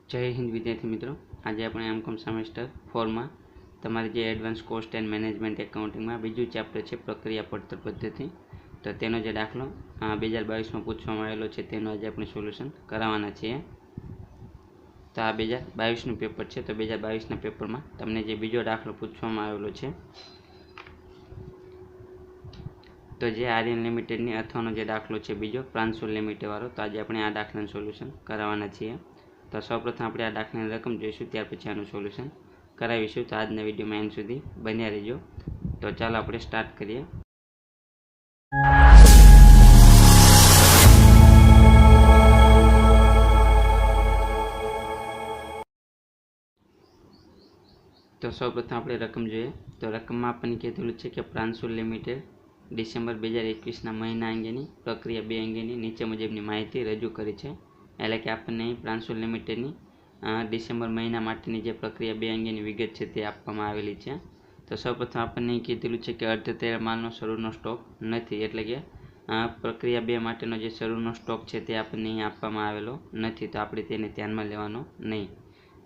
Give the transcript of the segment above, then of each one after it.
जय हिंद विद्यार्थी मित्रों। आज આપણે એમકોમ સેમેસ્ટર 4 માં તમારી જે એડવાન્સ કોસ્ટ એન્ડ મેનેજમેન્ટ એકાઉન્ટિંગમાં બીજું ચેપ્ટર છે પ્રક્રિયા પડતર પદ્ધતિ, તો તેનો જે દાખલો 2022માં પૂછવામાં આવેલો છે તેનો આજે આપણે સોલ્યુશન કરાવવાના છીએ। તો આ 2022નું પેપર છે, તો 2022ના પેપરમાં તમને જે બીજો દાખલો પૂછવામાં આવેલો છે તો જે આર્યન લિમિટેડની અથવાનો જે દાખલો છે બીજો પ્રાંશુલ લિમિટેડ વાળો, તો આજે આપણે આ દાખલાનું સોલ્યુશન કરાવવાના છીએ। तो સૌપ્રથમ આપણે આ દાખલાની રકમ જોઈશું, ત્યાર પછી આનું સોલ્યુશન કરાવીશું। તો આજના વિડીયોમાં એન્ડ સુધી બન્યા રહેજો। તો ચાલો આપણે સ્ટાર્ટ કરીએ। તો સૌપ્રથમ આપણે રકમ જોઈએ। તો રકમમાં આપણને કહેલું છે કે પ્રાંશુલ લિમિટેડ ડિસેમ્બર 2021ના મહિના અંગેની પ્રક્રિયા 2 અંગેની નીચે મુજબની માહિતી રજૂ કરી છે। એટલે કે આપણને અહીં પ્રાંશુલ લિમિટેડની ડિસેમ્બર મહિના માટેની જે પ્રક્રિયા 2 અંગેની વિગત છે તે આપવામાં આવેલી છે। તો સૌપ્રથમ આપણને કીધેલું છે કે અર્ધ તૈયાર માલનો શરૂનો સ્ટોક નથી, એટલે કે પ્રક્રિયા 2 માટેનો જે શરૂનો સ્ટોક છે તે આપણને અહીં આપવામાં આવેલો નથી, તો આપણે તેને ધ્યાનમાં લેવાનો નહીં।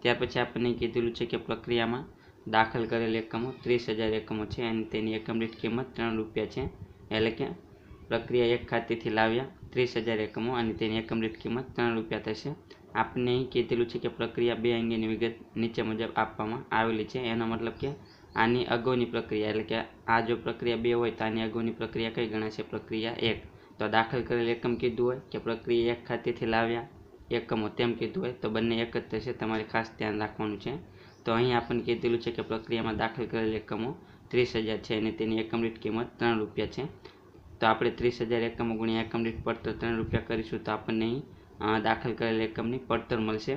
ત્યાર પછી આપણને કીધેલું છે કે પ્રક્રિયામાં દાખલ કરેલ એકમો 30,000 એકમો છે અને તેની એકમ દીઠ કિંમત 3 રૂપિયા છે। એટલે કે પ્રક્રિયા 1 ખાતેથી લાવ્યા 30,000 એકમો અને તેની એકમ દીઠ કિંમત 3 રૂપિયા થશે। આપણે અહીં કીધેલું છે કે પ્રક્રિયા 2 અંગેની વિગત નીચે મુજબ આપવામાં આવેલી છે। એનો મતલબ કે આની અગાઉની પ્રક્રિયા, એટલે કે આ જો પ્રક્રિયા 2 હોય તો આની અગાઉની પ્રક્રિયા કઈ ગણાશે? પ્રક્રિયા 1। તો દાખલ કરેલ એકમ કીધું હોય કે પ્રક્રિયા 1 ખાતેથી લાવ્યા એકમો તેમ કીધું હોય તો બંને એક જ થશે, તમારે ખાસ ધ્યાન રાખવાનું છે। તો અહીં આપણને કીધેલું છે કે પ્રક્રિયામાં દાખલ કરેલ એકમો 30,000 છે અને તેની એકમ દીઠ કિંમત 3 રૂપિયા છે। તો આપણે 30,000 એકમો ગુણ્યા એકમ દીઠ પડતર 3 રૂપિયા કરીશું તો આપણને અહીં દાખલ કરેલ એકમની પડતર મળશે।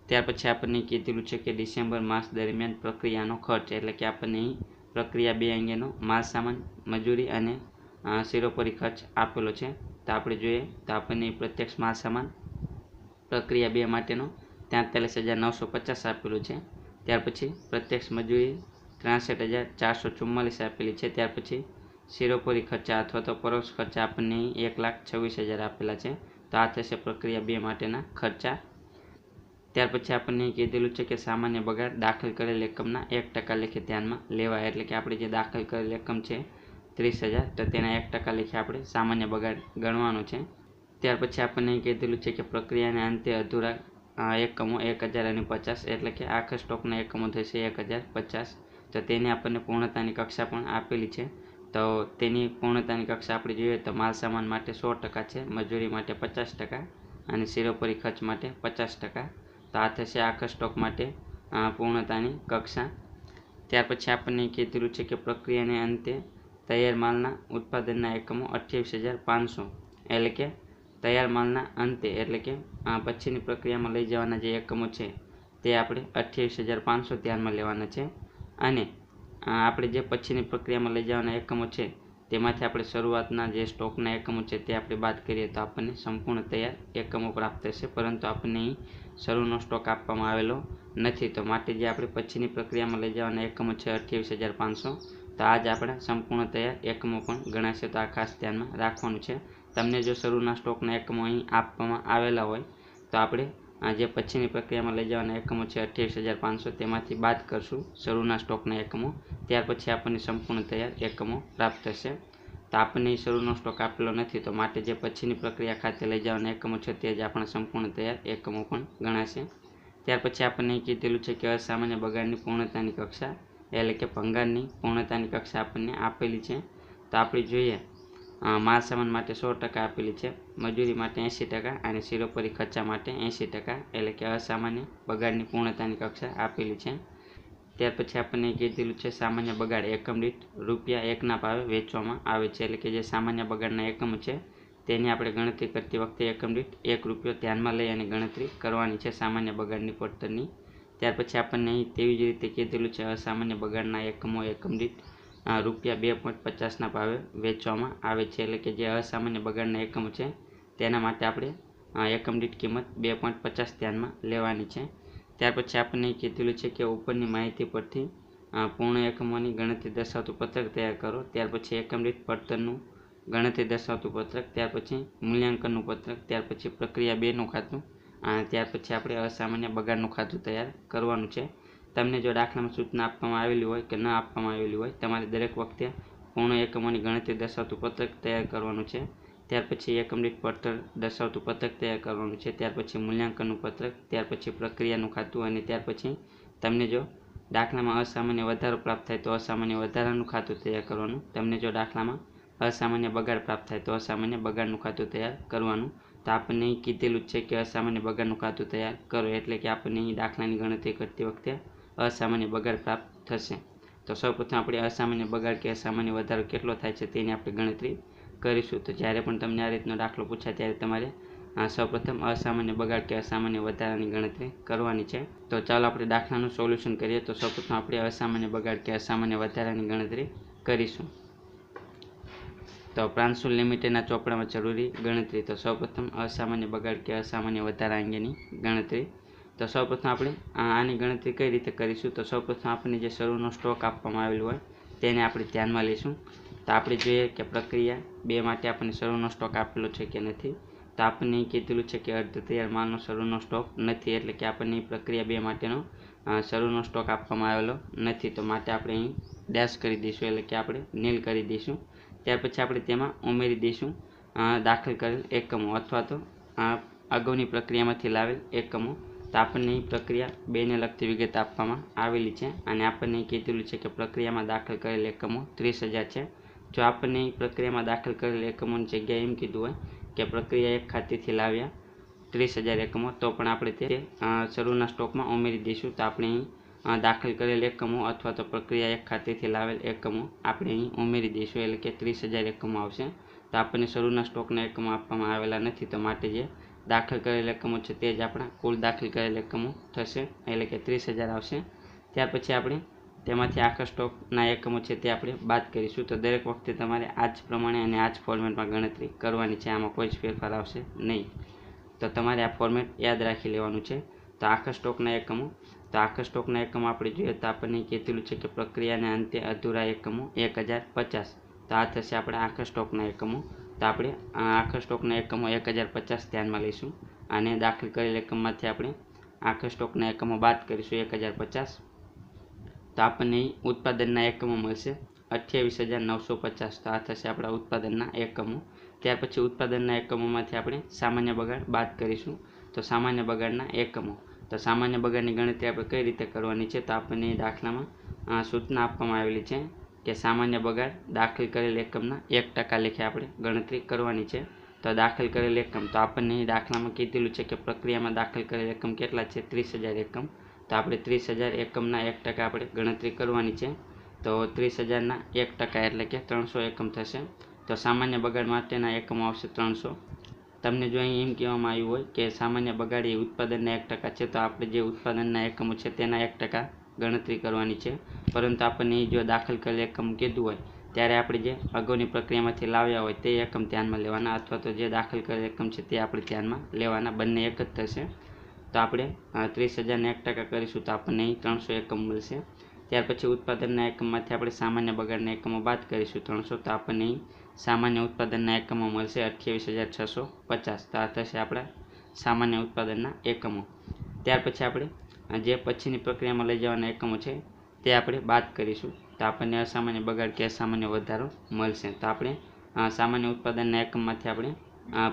ત્યાર પછી આપણને કીધેલું છે કે ડિસેમ્બર માસ દરમિયાન પ્રક્રિયાનો ખર્ચ, એટલે કે આપણને અહીં પ્રક્રિયા 2 અંગેનો માલ સામાન, મજૂરી અને શિરોપરી ખર્ચ આપેલો છે। તો આપણે જોઈએ તો આપણને પ્રત્યક્ષ માલ સામાન પ્રક્રિયા 2 માટેનો 43,950 આપેલું છે। ત્યાર પછી પ્રત્યક્ષ મજૂરી 63,444 આપેલી છે। ત્યાર પછી શિરોપરી ખર્ચા અથવા તો પરોક્ષ ખર્ચા આપણને 1,26,000 આપેલા છે। તો આ થશે પ્રક્રિયા 2 માટેના ખર્ચા। ત્યાર પછી આપણને કીધેલું છે કે સામાન્ય બગાડ દાખલ કરેલ એકમના 1% લેખે ધ્યાનમાં લેવાય, એટલે કે આપણે જે દાખલ કરેલ એકમ છે 30,000 તો તેના 1% લેખે આપણે સામાન્ય બગાડ ગણવાનો છે। ત્યાર પછી આપણને કીધેલું છે કે પ્રક્રિયાને અંતે અધૂરા એકમો 1,050, એટલે કે આખા સ્ટોકના એકમો થશે 1,050। તો તેની આપણને પૂર્ણતાની કક્ષા પણ આપેલી છે। તો તેની પૂર્ણતાની કક્ષા આપણે જોઈએ તો માલ સામાન માટે 100% છે, મજૂરી માટે 50% અને શિરોપરી ખર્ચ માટે 50%। તો આ થશે આખા સ્ટોક માટે પૂર્ણતાની કક્ષા। ત્યાર પછી આપણને કીધેલું છે કે પ્રક્રિયાને અંતે તૈયાર માલના ઉત્પાદનના એકમો 28,500, એટલે કે તૈયાર માલના અંતે, એટલે કે પછીની પ્રક્રિયામાં લઈ જવાના જે એકમો છે તે આપણે 28,500 ધ્યાનમાં લેવાના છે। અને આપણે જે પછીની પ્રક્રિયામાં લઈ જવાના એકમો છે તેમાંથી આપણે શરૂઆતના જે સ્ટોકના એકમો છે તે આપણે બાદ કરીએ તો આપણને સંપૂર્ણ તૈયાર એકમો પ્રાપ્ત થશે, પરંતુ આપણને અહીં શરૂનો સ્ટોક આપવામાં આવેલો નથી, તો માટે જે આપણે પછીની પ્રક્રિયામાં લઈ જવાના એકમો છે 28,500, તો આ જ આપણા સંપૂર્ણ તૈયાર એકમો પણ ગણાશે। તો આ ખાસ ધ્યાનમાં રાખવાનું છે। તમને જો શરૂના સ્ટોકના એકમો અહીં આપવામાં આવેલા હોય તો આપણે જે પછીની પ્રક્રિયામાં લઈ જવાના એકમો છે 28,500 તેમાંથી બાદ કરશું શરૂના સ્ટોકના એકમો, ત્યાર પછી આપણને સંપૂર્ણ તૈયાર એકમો પ્રાપ્ત થશે। તો આપણને શરૂનો સ્ટોક આપેલો નથી, તો માટે જે પછીની પ્રક્રિયા ખાતે લઈ જવાના એકમો છે તે જ આપણા સંપૂર્ણ તૈયાર એકમો પણ ગણાશે। ત્યાર પછી આપણને કીધેલું છે કે અસામાન્ય બગાડની પૂર્ણતાની કક્ષા, એટલે કે ભંગારની પૂર્ણતાની કક્ષા આપણને આપેલી છે। તો આપણે જોઈએ માલ સામાન માટે 100% આપેલી છે, મજૂરી માટે 80% અને શિરોપરી ખર્ચા માટે 80%, એટલે કે અસામાન્ય બગાડની પૂર્ણતાની કક્ષા આપેલી છે। ત્યાર પછી આપણને કીધેલું છે સામાન્ય બગાડ એકમ દીઠ ₹1ના ભાવે વેચવામાં આવે છે, એટલે કે જે સામાન્ય બગાડના એકમો છે તેની આપણે ગણતરી કરતી વખતે એકમ દીઠ ₹1 ધ્યાનમાં લઈ અને ગણતરી કરવાની છે સામાન્ય બગાડની પડતરની। ત્યાર પછી આપણને અહીં તેવી જ રીતે કીધેલું છે અસામાન્ય બગાડના એકમો એકમ દીઠ ₹2.50ના ભાવે વેચવામાં આવે છે, એટલે કે જે અસામાન્ય બગાડના એકમો છે તેના માટે આપણે એકમ દીઠ કિંમત 2.50 ધ્યાનમાં લેવાની છે। ત્યાર પછી આપણને કીધેલું છે કે ઉપરની માહિતી પરથી પૂર્ણ એકમોની ગણતરી દર્શાવતું પત્રક તૈયાર કરો। ત્યાર પછી એકમ દીઠ પડતરનું ગણતરી દર્શાવતું પત્રક, ત્યાર પછી મૂલ્યાંકનનું પત્રક, ત્યાર પછી પ્રક્રિયા 2નું ખાતું ત્યાર પછી આપણે અસામાન્ય બગાડનું ખાતું તૈયાર કરવાનું છે. તમને જો દાખલામાં સૂચના આપવામાં આવેલી હોય કે ન આપવામાં આવેલી હોય, તમારે દરેક વખતે પૂર્ણ એકમોની ગણતરી દર્શાવતું પત્રક તૈયાર કરવાનું છે. ત્યાર પછી એકમ દીઠ પડતર દર્શાવતું પત્રક તૈયાર કરવાનું છે. ત્યાર પછી મૂલ્યાંકનનું પત્રક, ત્યાર પછી પ્રક્રિયાનું ખાતું, અને ત્યાર પછી તમને જો દાખલામાં અસામાન્ય વધારો પ્રાપ્ત થાય તો અસામાન્ય વધારાનું ખાતું તૈયાર કરવાનું. તમને જો દાખલામાં અસામાન્ય બગાડ પ્રાપ્ત થાય તો અસામાન્ય બગાડનું ખાતું તૈયાર કરવાનું. તો આપણને અહીં કીધેલું જ છે કે અસામાન્ય બગાડનું ખાતું તૈયાર કરો, એટલે કે આપણને અહીં દાખલાની ગણતરી કરતી વખતે અસામાન્ય બગાડ પ્રાપ્ત થશે. તો સૌપ્રથમ આપણે અસામાન્ય બગાડ કે અસામાન્ય વધારો કેટલો થાય છે તેની આપણે ગણતરી કરીશું. તો જ્યારે પણ તમને આ રીતનો દાખલો પૂછાય ત્યારે તમારે સૌપ્રથમ અસામાન્ય બગાડ કે અસામાન્ય વધારાની ગણતરી કરવાની છે. તો ચાલો આપણે દાખલાનું સોલ્યુશન કરીએ. તો સૌપ્રથમ આપણે અસામાન્ય બગાડ કે અસામાન્ય વધારાની ગણતરી કરીશું. તો પ્રાંશુલ લિમિટેડના ચોપડામાં જરૂરી ગણતરી. તો સૌપ્રથમ અસામાન્ય બગાડ કે અસામાન્ય વધારા અંગેની ગણતરી. તો સૌપ્રથમ આપણે આની ગણતરી કઈ રીતે કરીશું? તો સૌપ્રથમ આપણને જે શરૂનો સ્ટોક આપવામાં આવેલો હોય તેને આપણે ધ્યાનમાં લઈશું. તો આપણે જોઈએ કે પ્રક્રિયા 2 માટે આપણને શરૂનો સ્ટોક આપેલો છે કે નથી. તો આપણને કીધેલું છે કે અર્ધ તૈયાર માલનો શરૂનો સ્ટોક નથી, એટલે કે આપણને પ્રક્રિયા 2 માટેનો શરૂનો સ્ટોક આપવામાં આવેલો નથી. તો માટે આપણે અહીં ડેશ કરી દઈશું, એટલે કે આપણે નીલ કરી દઈશું. ત્યાર પછી આપણે તેમાં ઉમેરી દઈશું દાખલ કરેલ એકમો અથવા તો અગાઉની પ્રક્રિયામાંથી લાવેલ એકમો. તો આપણને પ્રક્રિયા 2ને લગતી વિગત આપવામાં આવેલી છે, અને આપણને કીધેલું છે કે પ્રક્રિયામાં દાખલ કરેલ એકમો 30,000 છે. જો આપણને પ્રક્રિયામાં દાખલ કરેલ એકમોની જગ્યાએ એમ કીધું હોય કે પ્રક્રિયા 1 ખાતેથી લાવ્યા 30,000 એકમો, તો પણ આપણે તે શરૂના સ્ટોકમાં ઉમેરી દઈશું. તો આપણે અહીં દાખલ કરેલ એકમો અથવા તો પ્રક્રિયા 1 ખાતેથી લાવેલ એકમો આપણે અહીં ઉમેરી દઈશું, એટલે કે 30,000 એકમો આવશે. તો આપણને શરૂના સ્ટોકના એકમો આપવામાં આવેલા નથી, તો માટે જે દાખલ કરેલ એકમો છે તે જ આપણા કુલ દાખલ કરેલ એકમો થશે, એટલે કે 30,000 આવશે. ત્યાર પછી આપણે તેમાંથી આખા સ્ટોકના એકમો છે તે આપણે બાદ કરીશું. તો દરેક વખતે તમારે આ જ પ્રમાણે અને આ જ ફોર્મેટમાં ગણતરી કરવાની છે, આમાં કોઈ જ ફેરફાર આવશે નહીં. તો તમારે આ ફોર્મેટ યાદ રાખી લેવાનું છે. તો આખા સ્ટોકના એકમો, તો આખા સ્ટોકના એકમો આપણે જોઈએ તો આપણને કીધેલું છે કે પ્રક્રિયાના અંતે અધૂરા એકમો 1050. તો આ થશે આપણા આખા સ્ટોકના એકમો. તો આપણે આખા સ્ટોકના એકમો 1050 ધ્યાનમાં લઈશું, અને દાખલ કરેલ એકમમાંથી આપણે આખા સ્ટોકના એકમો બાદ કરીશું 1050. તો આપણને ઉત્પાદનના એકમો મળશે 28,950. તો આ થશે આપણા ઉત્પાદનના એકમો. ત્યાર પછી ઉત્પાદનના એકમોમાંથી આપણે સામાન્ય બગાડ બાદ કરીશું. તો સામાન્ય બગાડના એકમો, તો સામાન્ય બગાડની ગણતરી આપણે કઈ રીતે કરવાની છે? તો આપણને દાખલામાં સૂચના આપવામાં આવેલી છે કે સામાન્ય બગાડ દાખલ કરેલ એકમના 1% લેખે આપણે ગણતરી કરવાની છે. તો દાખલ કરેલ એકમ, તો આપણને દાખલામાં કીધેલું છે કે પ્રક્રિયામાં દાખલ કરેલ એકમ કેટલા છે? 30,000 એકમ. તો આપણે 30,000 એકમના 1% આપણે ગણતરી કરવાની છે. તો 30,000ના 1% એટલે કે 300 એકમ થશે. તો સામાન્ય બગાડ માટેના એકમો આવશે 300. તમને જો અહીં એમ કહેવામાં આવ્યું હોય કે સામાન્ય બગાડ એ ઉત્પાદનના 1% છે, તો આપણે જે ઉત્પાદનના એકમો છે તેના 1% ગણતરી કરવાની છે. પરંતુ આપણને જો દાખલ કરેલ એકમ કીધું હોય ત્યારે આપણે જે અગાઉની પ્રક્રિયામાંથી લાવ્યા હોય તે એકમ ધ્યાનમાં લેવાના, અથવા તો જે દાખલ કરેલ એકમ છે તે આપણે ધ્યાનમાં લેવાના, બંને એક જ થશે. તો આપણે 30,000ને 1% કરીશું તો આપણને અહીં 300 એકમ મળશે. ત્યાર પછી ઉત્પાદનના એકમમાંથી આપણે સામાન્ય બગાડના એકમો બાદ કરીશું 300. તો આપણને અહીં સામાન્ય ઉત્પાદનના એકમો મળશે 28,650. તો આ થશે આપણા સામાન્ય ઉત્પાદનના એકમો. ત્યાર પછી આપણે જે પછીની પ્રક્રિયામાં લઈ જવાના એકમો છે તે આપણે બાદ કરીશું. તો આપણને અસામાન્ય બગાડ કે અસામાન્ય વધારો મળશે. તો આપણે સામાન્ય ઉત્પાદનના એકમમાંથી આપણે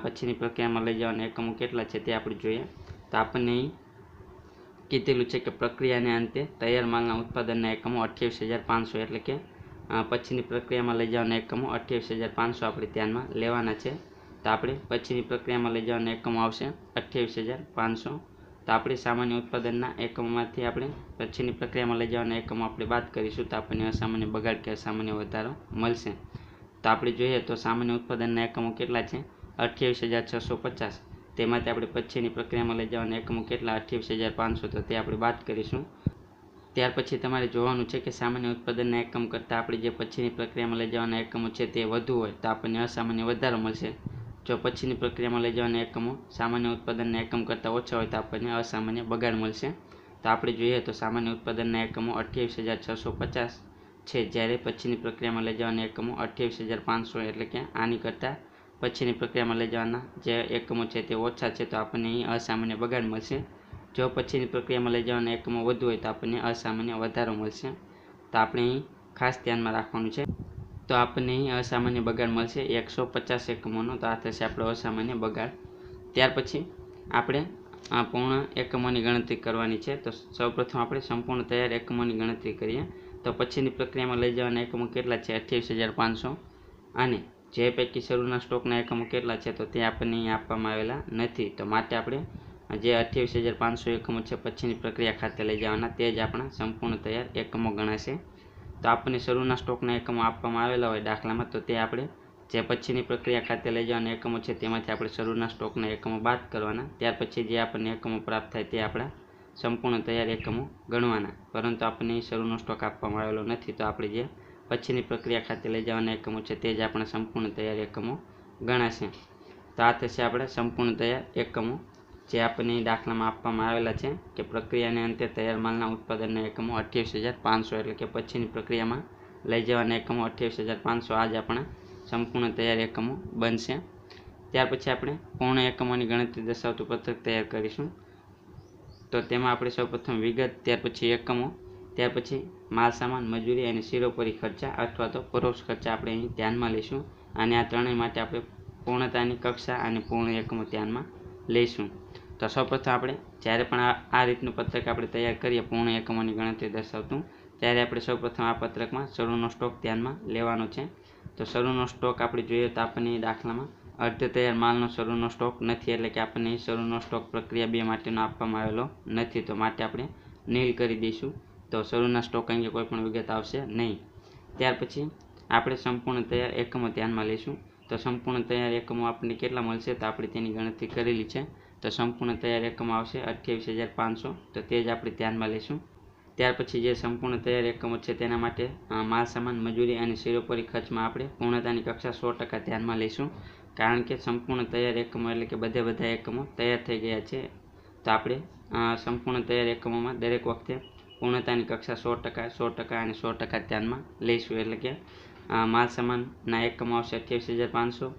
પછીની પ્રક્રિયામાં લઈ જવાના એકમો કેટલા છે તે આપણે જોઈએ. તો આપણને અહીં કીધેલું છે કે પ્રક્રિયાને અંતે તૈયાર માલના ઉત્પાદનના એકમો 28,500, એટલે કે પછીની પ્રક્રિયામાં લઈ જવાના એકમો 28,500 આપણે ધ્યાનમાં લેવાના છે. તો આપણે પછીની પ્રક્રિયામાં લઈ જવાના એકમો આવશે 28,500. તો આપણે સામાન્ય ઉત્પાદનના એકમોમાંથી આપણે પછીની પ્રક્રિયામાં લઈ જવાના એકમો આપણે બાદ કરીશું. તો આપણને અસામાન્ય બગાડ કે અસામાન્ય વધારો મળશે. તો આપણે જોઈએ તો સામાન્ય ઉત્પાદનના એકમો કેટલા છે? 28,650. તેમાંથી આપણે પછીની પ્રક્રિયામાં લઈ જવાના એકમો કેટલા? 28,500. તો તે આપણે બાદ કરીશું. ત્યાર પછી તમારે જોવાનું છે કે સામાન્ય ઉત્પાદનના એકમ કરતાં આપણે જે પછીની પ્રક્રિયામાં લઈ જવાના એકમો છે તે વધુ હોય તો આપણને અસામાન્ય વધારો મળશે. જો પછીની પ્રક્રિયામાં લઈ જવાના એકમો સામાન્ય ઉત્પાદનના એકમ કરતાં ઓછા હોય તો આપણને અસામાન્ય બગાડ મળશે. તો આપણે જોઈએ તો સામાન્ય ઉત્પાદનના એકમો 28,650 છે, જ્યારે પછીની પ્રક્રિયામાં લઈ જવાના એકમો 28,500, એટલે કે આની કરતાં પછીની પ્રક્રિયામાં લઈ જવાના જે એકમો છે તે ઓછા છે તો આપણને અહીં અસામાન્ય બગાડ મળશે. જો પછીની પ્રક્રિયામાં લઈ જવાના એકમો વધુ હોય તો આપણને અસામાન્ય વધારો મળશે. તો આપણે અહીં ખાસ ધ્યાનમાં રાખવાનું છે. તો આપણને અહીં અસામાન્ય બગાડ મળશે 150 એકમોનો. તો આ થશે આપણો અસામાન્ય બગાડ. ત્યાર પછી આપણે પૂર્ણ એકમોની ગણતરી કરવાની છે. તો સૌપ્રથમ આપણે સંપૂર્ણ તૈયાર એકમોની ગણતરી કરીએ. તો પછીની પ્રક્રિયામાં લઈ જવાના એકમો કેટલા છે? 28,500. અને જે પૈકી શરૂના સ્ટોકના એકમો કેટલા છે તો તે આપણને અહીં આપવામાં આવેલા નથી. તો માટે આપણે જે 28,500 એકમો છે પછીની પ્રક્રિયા ખાતે લઈ જવાના તે જ આપણા સંપૂર્ણ તૈયાર એકમો ગણાશે. તો આપણને શરૂના સ્ટોકના એકમો આપવામાં આવેલા હોય દાખલામાં તો તે આપણે જે પછીની પ્રક્રિયા ખાતે લઈ જવાના એકમો છે તેમાંથી આપણે શરૂના સ્ટોકના એકમો બાદ કરવાના. ત્યાર પછી જે આપણને એકમો પ્રાપ્ત થાય તે આપણા સંપૂર્ણ તૈયાર એકમો ગણવાના. પરંતુ આપણને શરૂનો સ્ટોક આપવામાં આવેલો નથી તો આપણે જે પછીની પ્રક્રિયા ખાતે લઈ જવાના એકમો છે તે જ આપણા સંપૂર્ણ તૈયાર એકમો ગણાશે. તો આ થશે આપણા સંપૂર્ણ તૈયાર એકમો જે આપણને દાખલામાં આપવામાં આવેલા છે કે પ્રક્રિયાને અંતે તૈયાર માલના ઉત્પાદનના એકમો 28,500 એટલે કે પછીની પ્રક્રિયામાં લઈ જવાના એકમો 28,500 આ જ આપણા સંપૂર્ણ તૈયાર એકમો બનશે. ત્યાર પછી આપણે પૂર્ણ એકમોની ગણતરી દર્શાવતું પત્રક તૈયાર કરીશું. તો તેમાં આપણે સૌપ્રથમ વિગત, ત્યાર પછી એકમો, ત્યાર પછી માલ સામાન, મજૂરી અને શિરોપરી ખર્ચા અથવા તો પરોક્ષ ખર્ચા આપણે અહીં ધ્યાનમાં લઈશું. અને આ ત્રણેય માટે આપણે પૂર્ણતાની કક્ષા અને પૂર્ણ એકમો ધ્યાનમાં લઈશું. તો સૌપ્રથમ આપણે જ્યારે પણ આ રીતનું પત્રક આપણે તૈયાર કરીએ પૂર્ણ એકમોની ગણતરી દર્શાવતું, ત્યારે આપણે સૌપ્રથમ આ પત્રકમાં શરૂનો સ્ટોક ધ્યાનમાં લેવાનો છે. તો શરૂનો સ્ટોક આપણે જોઈએ તો આપણને દાખલામાં અર્ધ તૈયાર માલનો શરૂનો સ્ટોક નથી એટલે કે આપણને શરૂનો સ્ટોક પ્રક્રિયા 2 માટેનો આપવામાં આવેલો નથી. તો માટે આપણે નીલ કરી દઈશું. તો શરૂના સ્ટોક અંગે કોઈ પણ વિગત આવશે નહીં. ત્યાર પછી આપણે સંપૂર્ણ તૈયાર એકમો ધ્યાનમાં લઈશું. તો સંપૂર્ણ તૈયાર એકમો આપણને કેટલા મળશે તો આપણે તેની ગણતરી કરેલી છે. તો સંપૂર્ણ તૈયાર એકમો આવશે 28,500. તો તે જ આપણે ધ્યાનમાં લઈશું. ત્યાર પછી જે સંપૂર્ણ તૈયાર એકમો છે તેના માટે માલ સામાન, મજૂરી અને શિરોપરી ખર્ચમાં આપણે પૂર્ણતાની કક્ષા 100% ધ્યાનમાં લઈશું. કારણ કે સંપૂર્ણ તૈયાર એકમો એટલે કે બધા એકમો તૈયાર થઈ ગયા છે. તો આપણે સંપૂર્ણ તૈયાર એકમોમાં દરેક વખતે પૂર્ણતાની કક્ષા 100% અને 100% ધ્યાનમાં લઈશું. એટલે કે માલ સામાનના એકમો આવશે 28,500,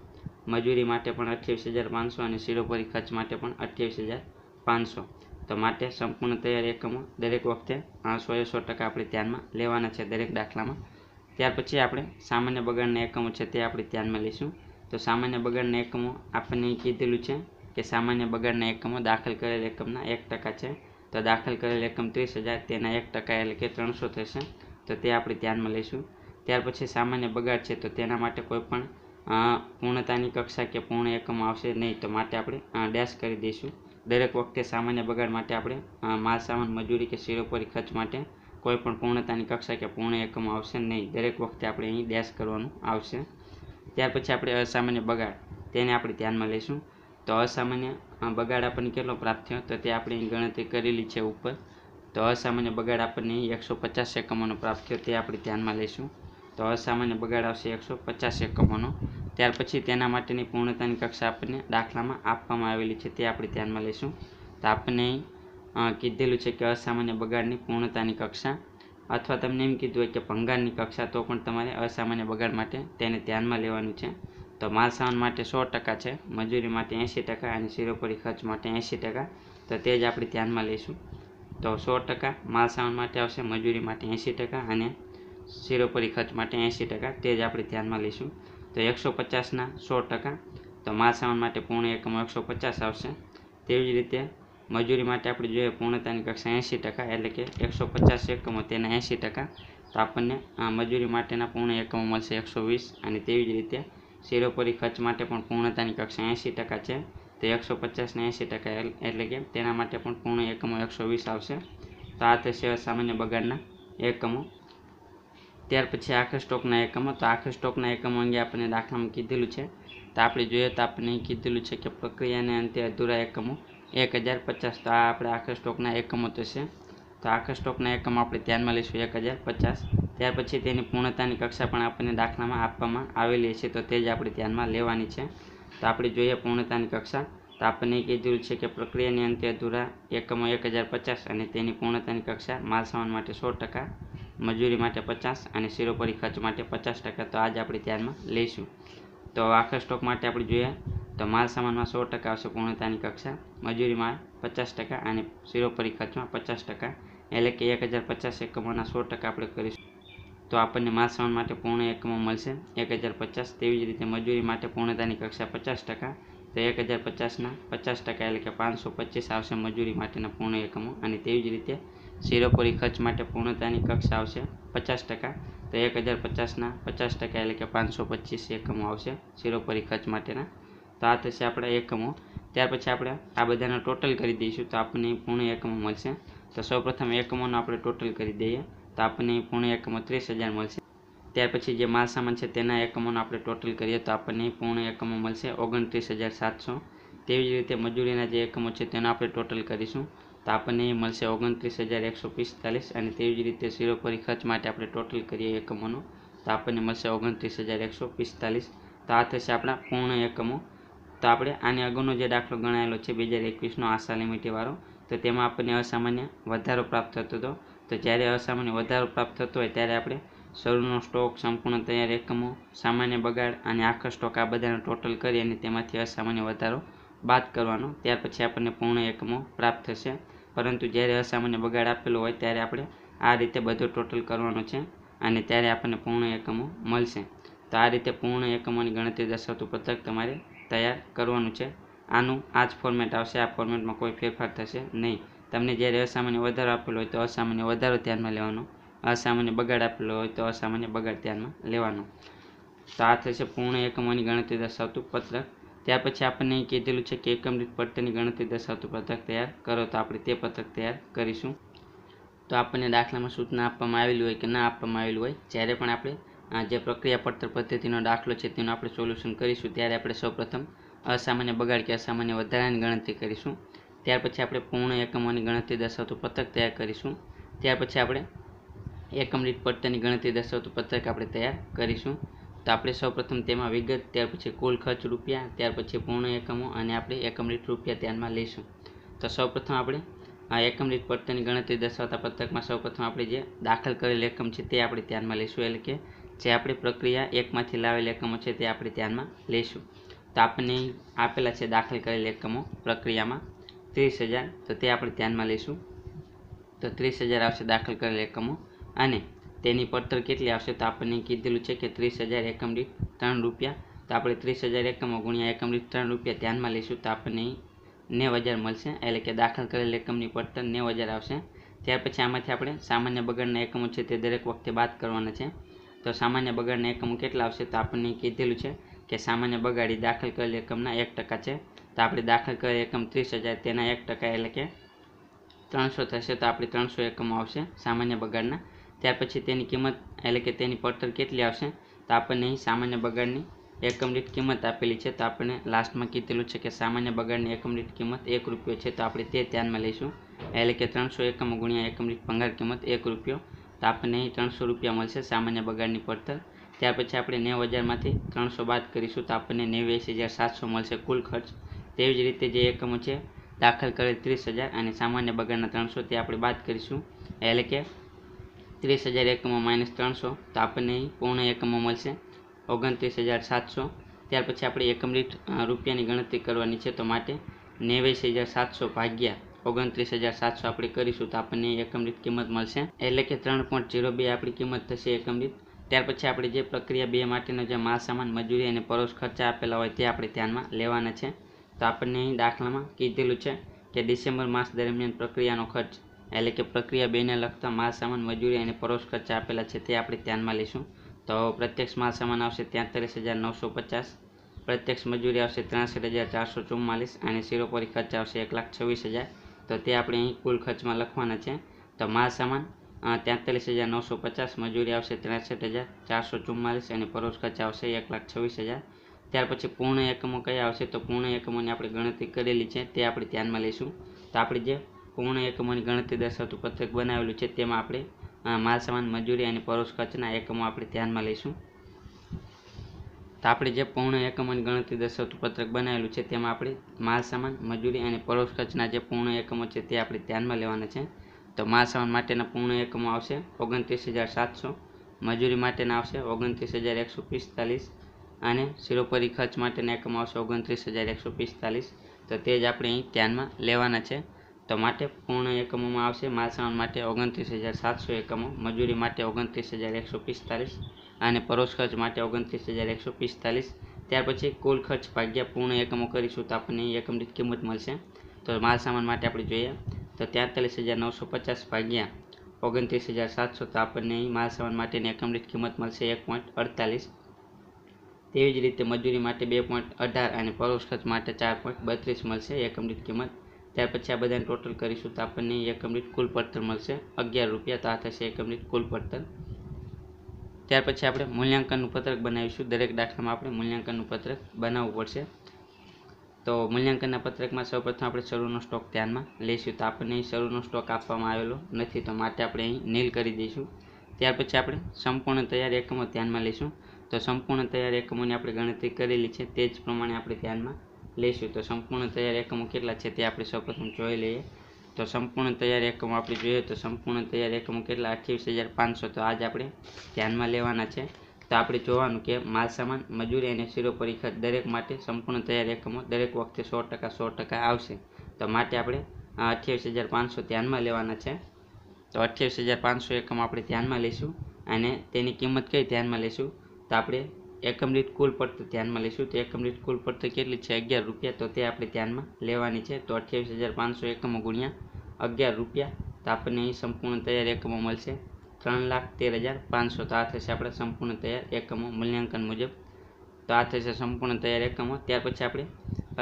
મજૂરી માટે પણ 28,500 અને શિરોપરી ખર્ચ માટે પણ 28,500. તો માટે સંપૂર્ણ તૈયાર એકમો દરેક વખતે 100% આપણે ધ્યાનમાં લેવાના છે દરેક દાખલામાં. ત્યાર પછી આપણે સામાન્ય બગાડના એકમો છે તે આપણે ધ્યાનમાં લઈશું. તો સામાન્ય બગાડના એકમો આપણને કીધેલું છે કે સામાન્ય બગાડના એકમો દાખલ કરેલ એકમના 1% છે. તો દાખલ કરેલ એકમ 30,000 તેના 1% એટલે કે 300 થશે. તો તે આપણે ધ્યાનમાં લઈશું. ત્યાર પછી સામાન્ય બગાડ છે તો તેના માટે કોઈ પણ પૂર્ણતાની કક્ષા કે પૂર્ણ એકમો આવશે નહીં. તો માટે આપણે ડેશ કરી દઈશું. દરેક વખતે સામાન્ય બગાડ માટે આપણે માલ સામાન, મજૂરી કે શિરોપરી ખર્ચ માટે કોઈ પણ પૂર્ણતાની કક્ષા કે પૂર્ણ એકમો આવશે નહીં. દરેક વખતે આપણે અહીં ડેશ કરવાનું આવશે. ત્યાર પછી આપણે અસામાન્ય બગાડ તેને આપણે ધ્યાનમાં લઈશું. તો અસામાન્ય બગાડ આપણને કેટલો પ્રાપ્ત થયો તો તે આપણે અહીં ગણતરી કરેલી છે ઉપર. તો અસામાન્ય બગાડ આપણને 150 એકમોનો પ્રાપ્ત થયો તે આપણે ધ્યાનમાં લઈશું. તો અસામાન્ય બગાડ આવશે 150 એકમોનો. ત્યાર પછી તેના માટેની પૂર્ણતાની કક્ષા આપણને દાખલામાં આપવામાં આવેલી છે તે આપણે ધ્યાનમાં લઈશું. તો આપણને અહીં કીધેલું છે કે અસામાન્ય બગાડની પૂર્ણતાની કક્ષા, અથવા તમને એમ કીધું હોય કે ભંગારની કક્ષા, તો પણ તમારે અસામાન્ય બગાડ માટે તેને ધ્યાનમાં લેવાનું છે. તો માલ સામાન માટે 100% છે, મજૂરી માટે 80% અને શિરોપરી ખર્ચ માટે 80%. તો તે જ આપણે ધ્યાનમાં લઈશું. તો 100% માલ સામાન માટે આવશે, મજૂરી માટે 80% અને શિરોપરી ખર્ચ માટે 80%. તે જ આપણે ધ્યાનમાં લઈશું. તો 150ના 100%. તો માલ સામાન માટે પૂર્ણ એકમો 150 આવશે. તેવી જ રીતે મજૂરી માટે આપણે જોઈએ પૂર્ણતાની કક્ષા 80% એટલે કે 150 એકમો તેના 80%. તો આપણને મજૂરી માટેના પૂર્ણ એકમો મળશે 120. અને તેવી જ રીતે શિરોપરી ખર્ચ માટે પણ પૂર્ણતાની કક્ષા 80% છે. તો 150 ને 80% એટલે કે તેના માટે પણ પૂર્ણ એકમો 120 આવશે. તો આ થશે અસામાન્ય બગાડના એકમો. ત્યાર પછી આખા સ્ટોકના એકમો. તો આખા સ્ટોકના એકમો અંગે આપણને દાખલામાં કીધેલું છે. તો આપણે જોઈએ તો આપણને કીધેલું છે કે પ્રક્રિયાને અંતે અધૂરા એકમો 1050. તો આ આપણે આખા સ્ટોકના એકમો થશે. તો આખા સ્ટોકના એકમો આપણે ધ્યાનમાં લઈશું 1050. ત્યાર પછી તેની પૂર્ણતાની કક્ષા પણ આપણને દાખલામાં આપવામાં આવેલી છે. તો તે જ આપણે ધ્યાનમાં લેવાની છે. તો આપણે જોઈએ પૂર્ણતાની કક્ષા. તો આપણને કીધેલું છે કે પ્રક્રિયાની અંતે અધૂરા એકમો 1050 અને તેની પૂર્ણતાની કક્ષા માલ સામાન માટે 100%, મજૂરી માટે 50 અને શિરોપરી ખર્ચ માટે 50%. તો આજ આપણે ધ્યાનમાં લઈશું. તો આખા સ્ટોક માટે આપણે જોઈએ તો માલ સામાનમાં 100% આવશે પૂર્ણતાની કક્ષા, મજૂરીમાં 50% અને શિરોપરી ખર્ચમાં 50%, એટલે કે 1050 એકમોના 100% આપણે કરીશું તો આપણને માલ સામાન માટે પૂર્ણ એકમો મળશે 1050. તેવી જ રીતે મજૂરી માટે પૂર્ણતાની કક્ષા 50%, તો 1050ના 50% એટલે કે 525 આવશે મજૂરી માટેના પૂર્ણ એકમો. અને તેવી જ રીતે શિરોપરી ખર્ચ માટે પૂર્ણતાની કક્ષા આવશે 50%, તો 1050ના 50% એટલે કે 525 એકમો આવશે શિરોપરી ખર્ચ માટેના. તો આ થશે આપણા એકમો. ત્યાર પછી આપણે આ બધાનો ટોટલ કરી દઈશું તો આપણને પૂર્ણ એકમો મળશે. તો સૌપ્રથમ એકમોનો આપણે ટોટલ કરી દઈએ તો આપણને પૂર્ણ એકમો 30,000 મળશે. ત્યાર પછી જે માલ સામાન છે તેના એકમોનો આપણે ટોટલ કરીએ તો આપણને પૂર્ણ એકમો મળશે 29,700. તેવી જ રીતે મજૂરીના જે એકમો છે તેનો આપણે ટોટલ કરીશું તો આપણને મળશે 29,145. અને તેવી જ રીતે શિરોપરી ખર્ચ માટે આપણે ટોટલ કરીએ એકમોનો તો આપણને મળશે 29,145. તો આ થશે આપણા પૂર્ણ એકમો. તો આપણે આની અગાઉનો જે દાખલો ગણાયેલો છે 2021નો આશા લિમિટેડ વાળો, તો તેમાં આપણને અસામાન્ય વધારો પ્રાપ્ત થતો હતો. તો જ્યારે અસામાન્ય વધારો પ્રાપ્ત થતો હોય ત્યારે આપણે શરૂનો સ્ટોક, સંપૂર્ણ તૈયાર એકમો, સામાન્ય બગાડ અને આખા સ્ટોક આ બધાનો ટોટલ કરી અને તેમાંથી અસામાન્ય વધારો બાદ કરવાનો. ત્યાર પછી આપણને પૂર્ણ એકમો પ્રાપ્ત થશે. પરંતુ જ્યારે અસામાન્ય બગાડ આપેલો હોય ત્યારે આપણે આ રીતે બધો ટોટલ કરવાનો છે અને ત્યારે આપણને પૂર્ણ એકમો મળશે. તો આ રીતે પૂર્ણ એકમોની ગણતરી દર્શાવતું પત્રક તમારે તૈયાર કરવાનું છે. આનું આ જ ફોર્મેટ આવશે, આ ફોર્મેટમાં કોઈ ફેરફાર થશે નહીં. તમને જ્યારે અસામાન્ય વધારો આપેલો હોય તો અસામાન્ય વધારો ધ્યાનમાં લેવાનો, અસામાન્ય બગાડ આપેલો હોય તો અસામાન્ય બગાડ ધ્યાનમાં લેવાનો. તો આ થશે પૂર્ણ એકમોની ગણતરી દર્શાવતું પત્રક. ત્યાર પછી આપણને કીધેલું છે કે એકમ દીઠ પડતરની ગણતરી દર્શાવતું પત્રક તૈયાર કરો, તો આપણે તે પત્રક તૈયાર કરીશું. તો આપણને દાખલામાં સૂચના આપવામાં આવેલી હોય કે ના આપવામાં આવેલી હોય, જ્યારે પણ આપણે જે પ્રક્રિયા પડતર પદ્ધતિનો દાખલો છે તેનું આપણે સોલ્યુશન કરીશું ત્યારે આપણે સૌપ્રથમ અસામાન્ય બગાડ કે અસામાન્ય વધારાની ગણતરી કરીશું. ત્યાર પછી આપણે પૂર્ણ એકમોની ગણતરી દર્શાવતું પત્રક તૈયાર કરીશું. ત્યાર પછી આપણે એકમ દીઠ પડતરની ગણતરી દર્શાવતું પત્રક આપણે તૈયાર કરીશું. તો આપણે સૌપ્રથમ તેમાં વિગત, ત્યાર પછી કુલ ખર્ચ રૂપિયા, ત્યાર પછી પૂર્ણ એકમો અને આપણે એકમ દીઠ રૂપિયા ધ્યાનમાં લઈશું. તો સૌપ્રથમ આપણે આ એકમ દીઠ પડતરની ગણતરી દર્શાવતા પત્રકમાં સૌપ્રથમ આપણે જે દાખલ કરેલ એકમ છે તે આપણે ધ્યાનમાં લઈશું, એટલે કે જે આપણે પ્રક્રિયા એકમાંથી લાવેલ એકમો છે તે આપણે ધ્યાનમાં લઈશું. તો આપણને આપેલા છે દાખલ કરેલ એકમો પ્રક્રિયામાં 30,000, તો તે આપણે ધ્યાનમાં લઈશું. તો 30,000 આવશે દાખલ કરેલ એકમો અને તેની પડતર કેટલી આવશે તો આપણને કીધેલું છે કે 30,000 એકમ દીઠ 3 રૂપિયા. તો આપણે 30,000 એકમો ગુણ્યા એકમ દીઠ 3 રૂપિયા ધ્યાનમાં લઈશું તો આપણને 90,000 મળશે, એટલે કે દાખલ કરેલ એકમની પડતર 90,000 આવશે. ત્યાર પછી આમાંથી આપણે સામાન્ય બગાડના એકમો છે તે દરેક વખતે બાદ કરવાના છે. તો સામાન્ય બગાડના એકમો કેટલા આવશે તો આપણને કીધેલું છે કે સામાન્ય બગાડી દાખલ કરેલ એકમના 1% છે. તો આપણે દાખલ કરેલ એકમ 30,000, તેના 1% એટલે કે 300 થશે. તો આપણે 300 એકમો આવશે સામાન્ય બગાડના. ત્યાર પછી તેની કિંમત એટલે કે તેની પડતર કેટલી આવશે તો આપણને અહીં સામાન્ય બગાડની એકમ દીઠ કિંમત આપેલી છે. તો આપણને લાસ્ટમાં કીધેલું છે કે સામાન્ય બગાડની એકમ દીઠ કિંમત 1 રૂપિયો છે, તો આપણે તે ધ્યાનમાં લઈશું, એટલે કે 300 એકમો ગુણ્યા એકમ દીઠ ભંગાર કિંમત 1 રૂપિયો. તો આપણને અહીં 300 રૂપિયા મળશે સામાન્ય બગાડની પડતર. ત્યાર પછી આપણે 90,000માંથી 300 બાદ કરીશું તો આપણને 89,700 મળશે કુલ ખર્ચ. તેવી જ રીતે જે એકમો છે દાખલ કરેલ 30,000 અને સામાન્ય બગાડના 300 તે આપણે બાદ કરીશું, એટલે કે 30,000 એકમો માઇનસ 300, તો આપણને અહીં પૂર્ણ એકમો મળશે 29,700. ત્યાર પછી આપણે એકમ દીઠ રૂપિયાની ગણતરી કરવાની છે, તો માટે 89,700 ભાગ્યા 29,700 આપણે કરીશું તો આપણને એકમ દીઠ કિંમત મળશે, એટલે કે 3.02 આપણી કિંમત થશે એકમ દીઠ. ત્યાર પછી આપણે જે પ્રક્રિયા 2 માટેનો જે માલ સામાન, મજૂરી અને પરોક્ષ ખર્ચા આપેલા હોય તે આપણે ધ્યાનમાં લેવાના છે. તો આપણને અહીં દાખલામાં કીધેલું છે કે ડિસેમ્બર માસ દરમિયાન પ્રક્રિયાનો ખર્ચ, એટલે કે પ્રક્રિયા 2ને લગતા માલ સામાન, મજૂરી અને પરોક્ષ ખર્ચા આપેલા છે તે આપણે ધ્યાનમાં લઈશું. તો પ્રત્યક્ષ માલ સામાન આવશે 43,950, પ્રત્યક્ષ મજૂરી આવશે 63,444 અને શિરોપરી ખર્ચ આવશે 1,26,000. તો તે આપણે અહીં કુલ ખર્ચમાં લખવાના છે. તો માલ સામાન 43,950, મજૂરી આવશે 63,444 અને પરોક્ષ ખર્ચ આવશે 1,26,000. ત્યાર પછી પૂર્ણ એકમો કયા આવશે તો પૂર્ણ એકમોની આપણે ગણતરી કરેલી છે તે આપણે ધ્યાનમાં લઈશું. તો આપણે જે પૂર્ણ એકમોની ગણતરી દર્શાવતું પત્રક બનાવેલું છે તેમાં આપણે માલ સામાન, મજૂરી અને પરોક્ષ ખર્ચના એકમો આપણે ધ્યાનમાં લઈશું. તો આપણે જે પૂર્ણ એકમોની ગણતરી દર્શાવતું પત્રક બનાવેલું છે તેમાં આપણે માલ સામાન, મજૂરી અને પરોક્ષ ખર્ચના જે પૂર્ણ એકમો છે તે આપણે ધ્યાનમાં લેવાના છે. તો માલ સામાન માટેના પૂર્ણ એકમો આવશે 29,700, મજૂરી માટેના આવશે 29,145, અને શિરોપરી ખર્ચ માટેના એકમો આવશે 29,145, તો તે જ આપણે અહીં ધ્યાનમાં લેવાના છે. તો માટે પૂર્ણ એકમોમાં આવશે માલસામાન માટે 29,700 એકમો, મજૂરી માટે 29,145 અને પરોક્ષ ખર્ચ માટે 29,145. ત્યાર પછી કુલ ખર્ચ ભાગ્યા પૂર્ણ એકમો કરીશું તો આપણને એકમ દીઠ કિંમત મળશે. તો માલસામાન માટે આપણે જોઈએ તો 43,950 ભાગ્યા 29,700, તો આપણને અહીં માલસામાન માટેની એકમ દીઠ કિંમત મળશે 1.48. તેવી જ રીતે મજૂરી માટે 2.18 અને પરોક્ષ ખર્ચ માટે 4.32 મળશે એકમ દીઠ કિંમત. ત્યાર પછી આ બધાને ટોટલ કરીશું તો આપણને એકમ દીઠ કુલ પડતર મળશે 11 રૂપિયા. તો આ થશે એકમ દીઠ કુલ પડતર. ત્યાર પછી આપણે મૂલ્યાંકનનું પત્રક બનાવીશું. દરેક દાખલામાં આપણે મૂલ્યાંકનનું પત્રક બનાવવું પડશે. તો મૂલ્યાંકનના પત્રકમાં સૌપ્રથમ આપણે શરૂનો સ્ટોક ધ્યાનમાં લઈશું. તો આપણને અહીં શરૂનો સ્ટોક આપવામાં આવેલો નથી, તો માટે આપણે અહીં નીલ કરી દઈશું. ત્યાર પછી આપણે સંપૂર્ણ તૈયાર એકમો ધ્યાનમાં લઈશું. તો સંપૂર્ણ તૈયાર એકમોની આપણે ગણતરી કરેલી છે, તે જ પ્રમાણે આપણે ધ્યાનમાં લઈશું. તો સંપૂર્ણ તૈયાર એકમો કેટલા છે તે આપણે સૌપ્રથમ જોઈ લઈએ. તો સંપૂર્ણ તૈયાર એકમો આપણે જોઈએ તો સંપૂર્ણ તૈયાર એકમો કેટલા 28,500, તો આજ આપણે ધ્યાનમાં લેવાના છે. તો આપણે જોવાનું કે માલસામાન, મજૂરી અને શિરોપરી ખર્ચ દરેક માટે સંપૂર્ણ તૈયાર એકમો દરેક વખતે 100% આવશે. તો માટે આપણે 28,500 ધ્યાનમાં લેવાના છે. તો 28,500 એકમો આપણે ધ્યાનમાં લઈશું અને તેની કિંમત કઈ ધ્યાનમાં લઈશું તો આપણે એકમ દીઠ કુલ પડતર ધ્યાનમાં લઈશું. તો એકમ દીઠ કુલ પડતર કેટલી છે 11 રૂપિયા, તો તે આપણે ધ્યાનમાં લેવાની છે. તો 28,500 એકમો ગુણ્યા 11 રૂપિયા, તો આપણને અહીં સંપૂર્ણ તૈયાર એકમો મળશે 3,13,500. તો આ થશે આપણા સંપૂર્ણ તૈયાર એકમો મૂલ્યાંકન મુજબ. તો આ થશે સંપૂર્ણ તૈયાર એકમો. ત્યાર પછી આપણે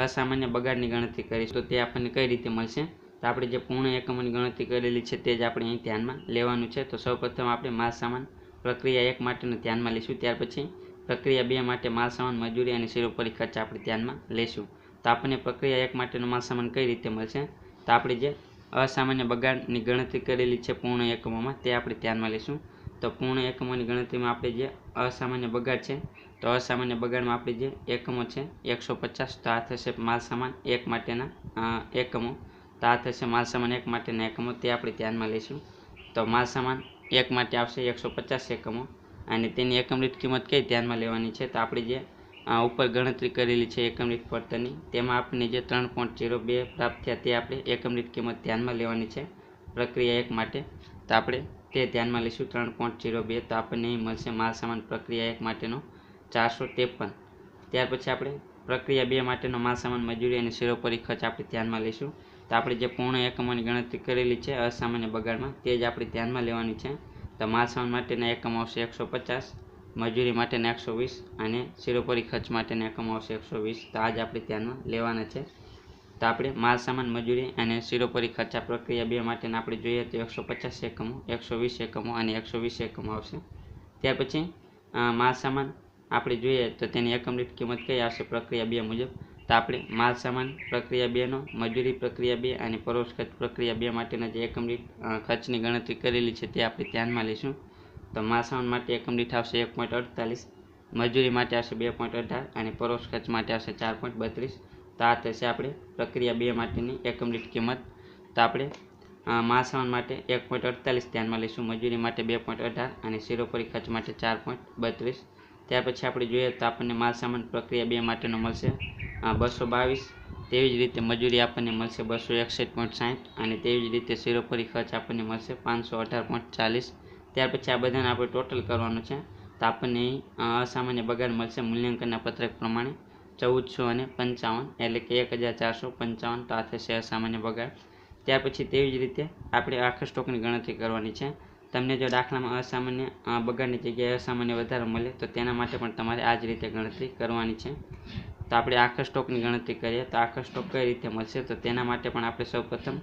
અસામાન્ય બગાડની ગણતરી કરીશું. તો તે આપણને કઈ રીતે મળશે તો આપણે જે પૂર્ણ એકમોની ગણતરી કરેલી છે તે જ આપણે અહીં ધ્યાનમાં લેવાનું છે. તો સૌપ્રથમ આપણે માલસામાન પ્રક્રિયા 1 માટેનું ધ્યાનમાં લઈશું. ત્યાર પછી પ્રક્રિયા 2 માટે માલસામાન, મજૂરી અને શિરોપરી ખર્ચ આપણે ધ્યાનમાં લઈશું. તો આપણને પ્રક્રિયા 1 માટેનો માલસામાન કઈ રીતે મળશે તો આપણે જે અસામાન્ય બગાડની ગણતરી કરેલી છે પૂર્ણ એકમોમાં તે આપણે ધ્યાનમાં લઈશું. તો પૂર્ણ એકમોની ગણતરીમાં આપણે જે અસામાન્ય બગાડ છે, તો અસામાન્ય બગાડમાં આપણે જે એકમો છે 150, તો આ થશે માલસામાન 1 માટેના એકમો. તો આ થશે માલસામાન 1 માટેના એકમો, તે આપણે ધ્યાનમાં લઈશું. તો માલસામાન 1 માટે આવશે 150 એકમો અને તેની એકમ દીઠ કિંમત કઈ ધ્યાનમાં લેવાની છે તો આપણે જે ઉપર ગણતરી કરેલી છે એકમ દીઠ પડતરની, તેમાં આપણને જે 3.02 પ્રાપ્ત થયા તે આપણે એકમ દીઠ કિંમત ધ્યાનમાં લેવાની છે પ્રક્રિયા 1 માટે. તો આપણે તે ધ્યાનમાં લઈશું 3.02. તો આપણને અહીં મળશે માલસામાન પ્રક્રિયા 1 માટેનો 453. ત્યાર પછી આપણે પ્રક્રિયા 2 માટેનો માલસામાન, મજૂરી અને શિરોપરી ખર્ચ આપણે ધ્યાનમાં લઈશું. તો આપણે જે પૂર્ણ એકમોની ગણતરી કરેલી છે અસામાન્ય બગાડમાં તે જ આપણે ધ્યાનમાં લેવાની છે. તો માલસામાન માટેના એકમો આવશે 150, મજૂરી માટેના 120 અને શિરોપરી ખર્ચ માટેના એકમો આવશે 120. તો આ જ આપણે ધ્યાનમાં લેવાના છે. તો આપણે માલસામાન, મજૂરી અને શિરોપરી ખર્ચા પ્રક્રિયા 2 માટેના આપણે જોઈએ તો 150 એકમો, 120 એકમો અને 120 એકમો આવશે. ત્યાર પછી માલસામાન આપણે જોઈએ તો તેની એકમ દીઠ કિંમત કઈ આવશે પ્રક્રિયા 2 મુજબ તો આપણે માલસામાન પ્રક્રિયા 2નો, મજૂરી પ્રક્રિયા 2 અને પરોક્ષ ખર્ચ પ્રક્રિયા 2 માટેના જે એકમ દીઠ ખર્ચની ગણતરી કરેલી છે તે આપણે ધ્યાનમાં લઈશું. તો માલસામાન માટે એકમ દીઠ આવશે 1.48, મજૂરી માટે આવશે 2.18 અને પરોક્ષ ખર્ચ માટે આવશે 4.32. તો આ થશે આપણે પ્રક્રિયા 2 માટેની એકમ દીઠ કિંમત. તો આપણે માલસામાન માટે 1.48 ધ્યાનમાં લઈશું, મજૂરી માટે 2.18 અને શિરોપરી ખર્ચ માટે 4.32. ત્યાર પછી આપણે જોઈએ તો આપણને માલસામાન પ્રક્રિયા 2 માટેનો મળશે 222. તેવી જ રીતે મજૂરી આપણને મળશે 261.60 અને તેવી જ રીતે શિરોપરી ખર્ચ આપણને મળશે 518.40. ત્યાર પછી આ બધાને આપણે ટોટલ કરવાનું છે. તો આપણને અહીં અસામાન્ય બગાડ મળશે મૂલ્યાંકનના પત્રક પ્રમાણે 1455, એટલે કે 1455. તો આ થશે અસામાન્ય બગાડ. ત્યાર પછી તેવી જ રીતે આપણે આખા સ્ટોકની ગણતરી કરવાની છે. તમને જો દાખલામાં અસામાન્ય બગાડની જગ્યાએ અસામાન્ય વધારો મળે તો તેના માટે પણ તમારે આ જ રીતે ગણતરી કરવાની છે. તો આપણે આખા સ્ટોકની ગણતરી કરીએ તો આખા સ્ટોક કઈ રીતે મળશે તો તેના માટે પણ આપણે સૌપ્રથમ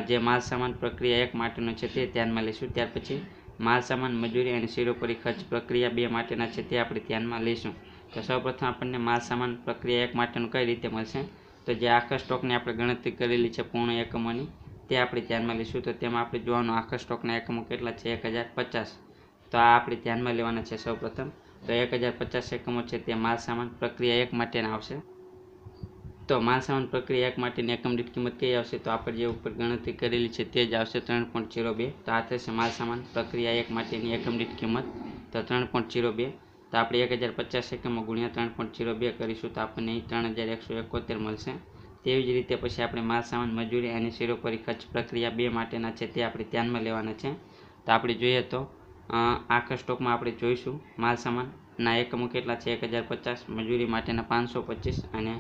જે માલસામાન પ્રક્રિયા 1 માટેનો છે તે ધ્યાનમાં લઈશું. ત્યાર પછી માલસામાન, મજૂરી અને શિરોપરી ખર્ચ પ્રક્રિયા 2 માટેના છે તે આપણે ધ્યાનમાં લઈશું. તો સૌપ્રથમ આપણને માલસામાન પ્રક્રિયા 1 માટેનું કઈ રીતે મળશે તો જે આખા સ્ટોકની આપણે ગણતરી કરેલી છે પૂર્ણ એકમોની તે આપણે ધ્યાનમાં લઈશું. તો તેમાં આપણે જોવાનું આખા સ્ટોકના એકમો કેટલા છે 1050. તો આ આપણે ધ્યાનમાં લેવાના છે સૌપ્રથમ. તો 1050 એકમો છે તે માલસામાન પ્રક્રિયા 1 માટેના આવશે. તો માલસામાન પ્રક્રિયા 1 માટેની એકમ દીઠ કિંમત કઈ આવશે તો આપણે જે ઉપર ગણતરી કરેલી છે તે જ આવશે 3.02. તો આ થશે માલસામાન પ્રક્રિયા 1 માટેની એકમ દીઠ કિંમત. તો 3.02. તો આપણે 1050 એકમો ગુણ્યા 3.02 કરીશું તો આપણને 3171 મળશે। તેવી જ રીતે પછી આપણે માલ સામાન મજૂરી અને શિરોપરી ખર્ચ પ્રક્રિયા 2 માટેના છે તે આપણે ધ્યાનમાં લેવાના છે। તો આપણે જોઈએ તો આખા સ્ટોકમાં આપણે જોઈશું માલ સામાનના એકમો કેટલા છે 1050, મજૂરી માટેના 525 અને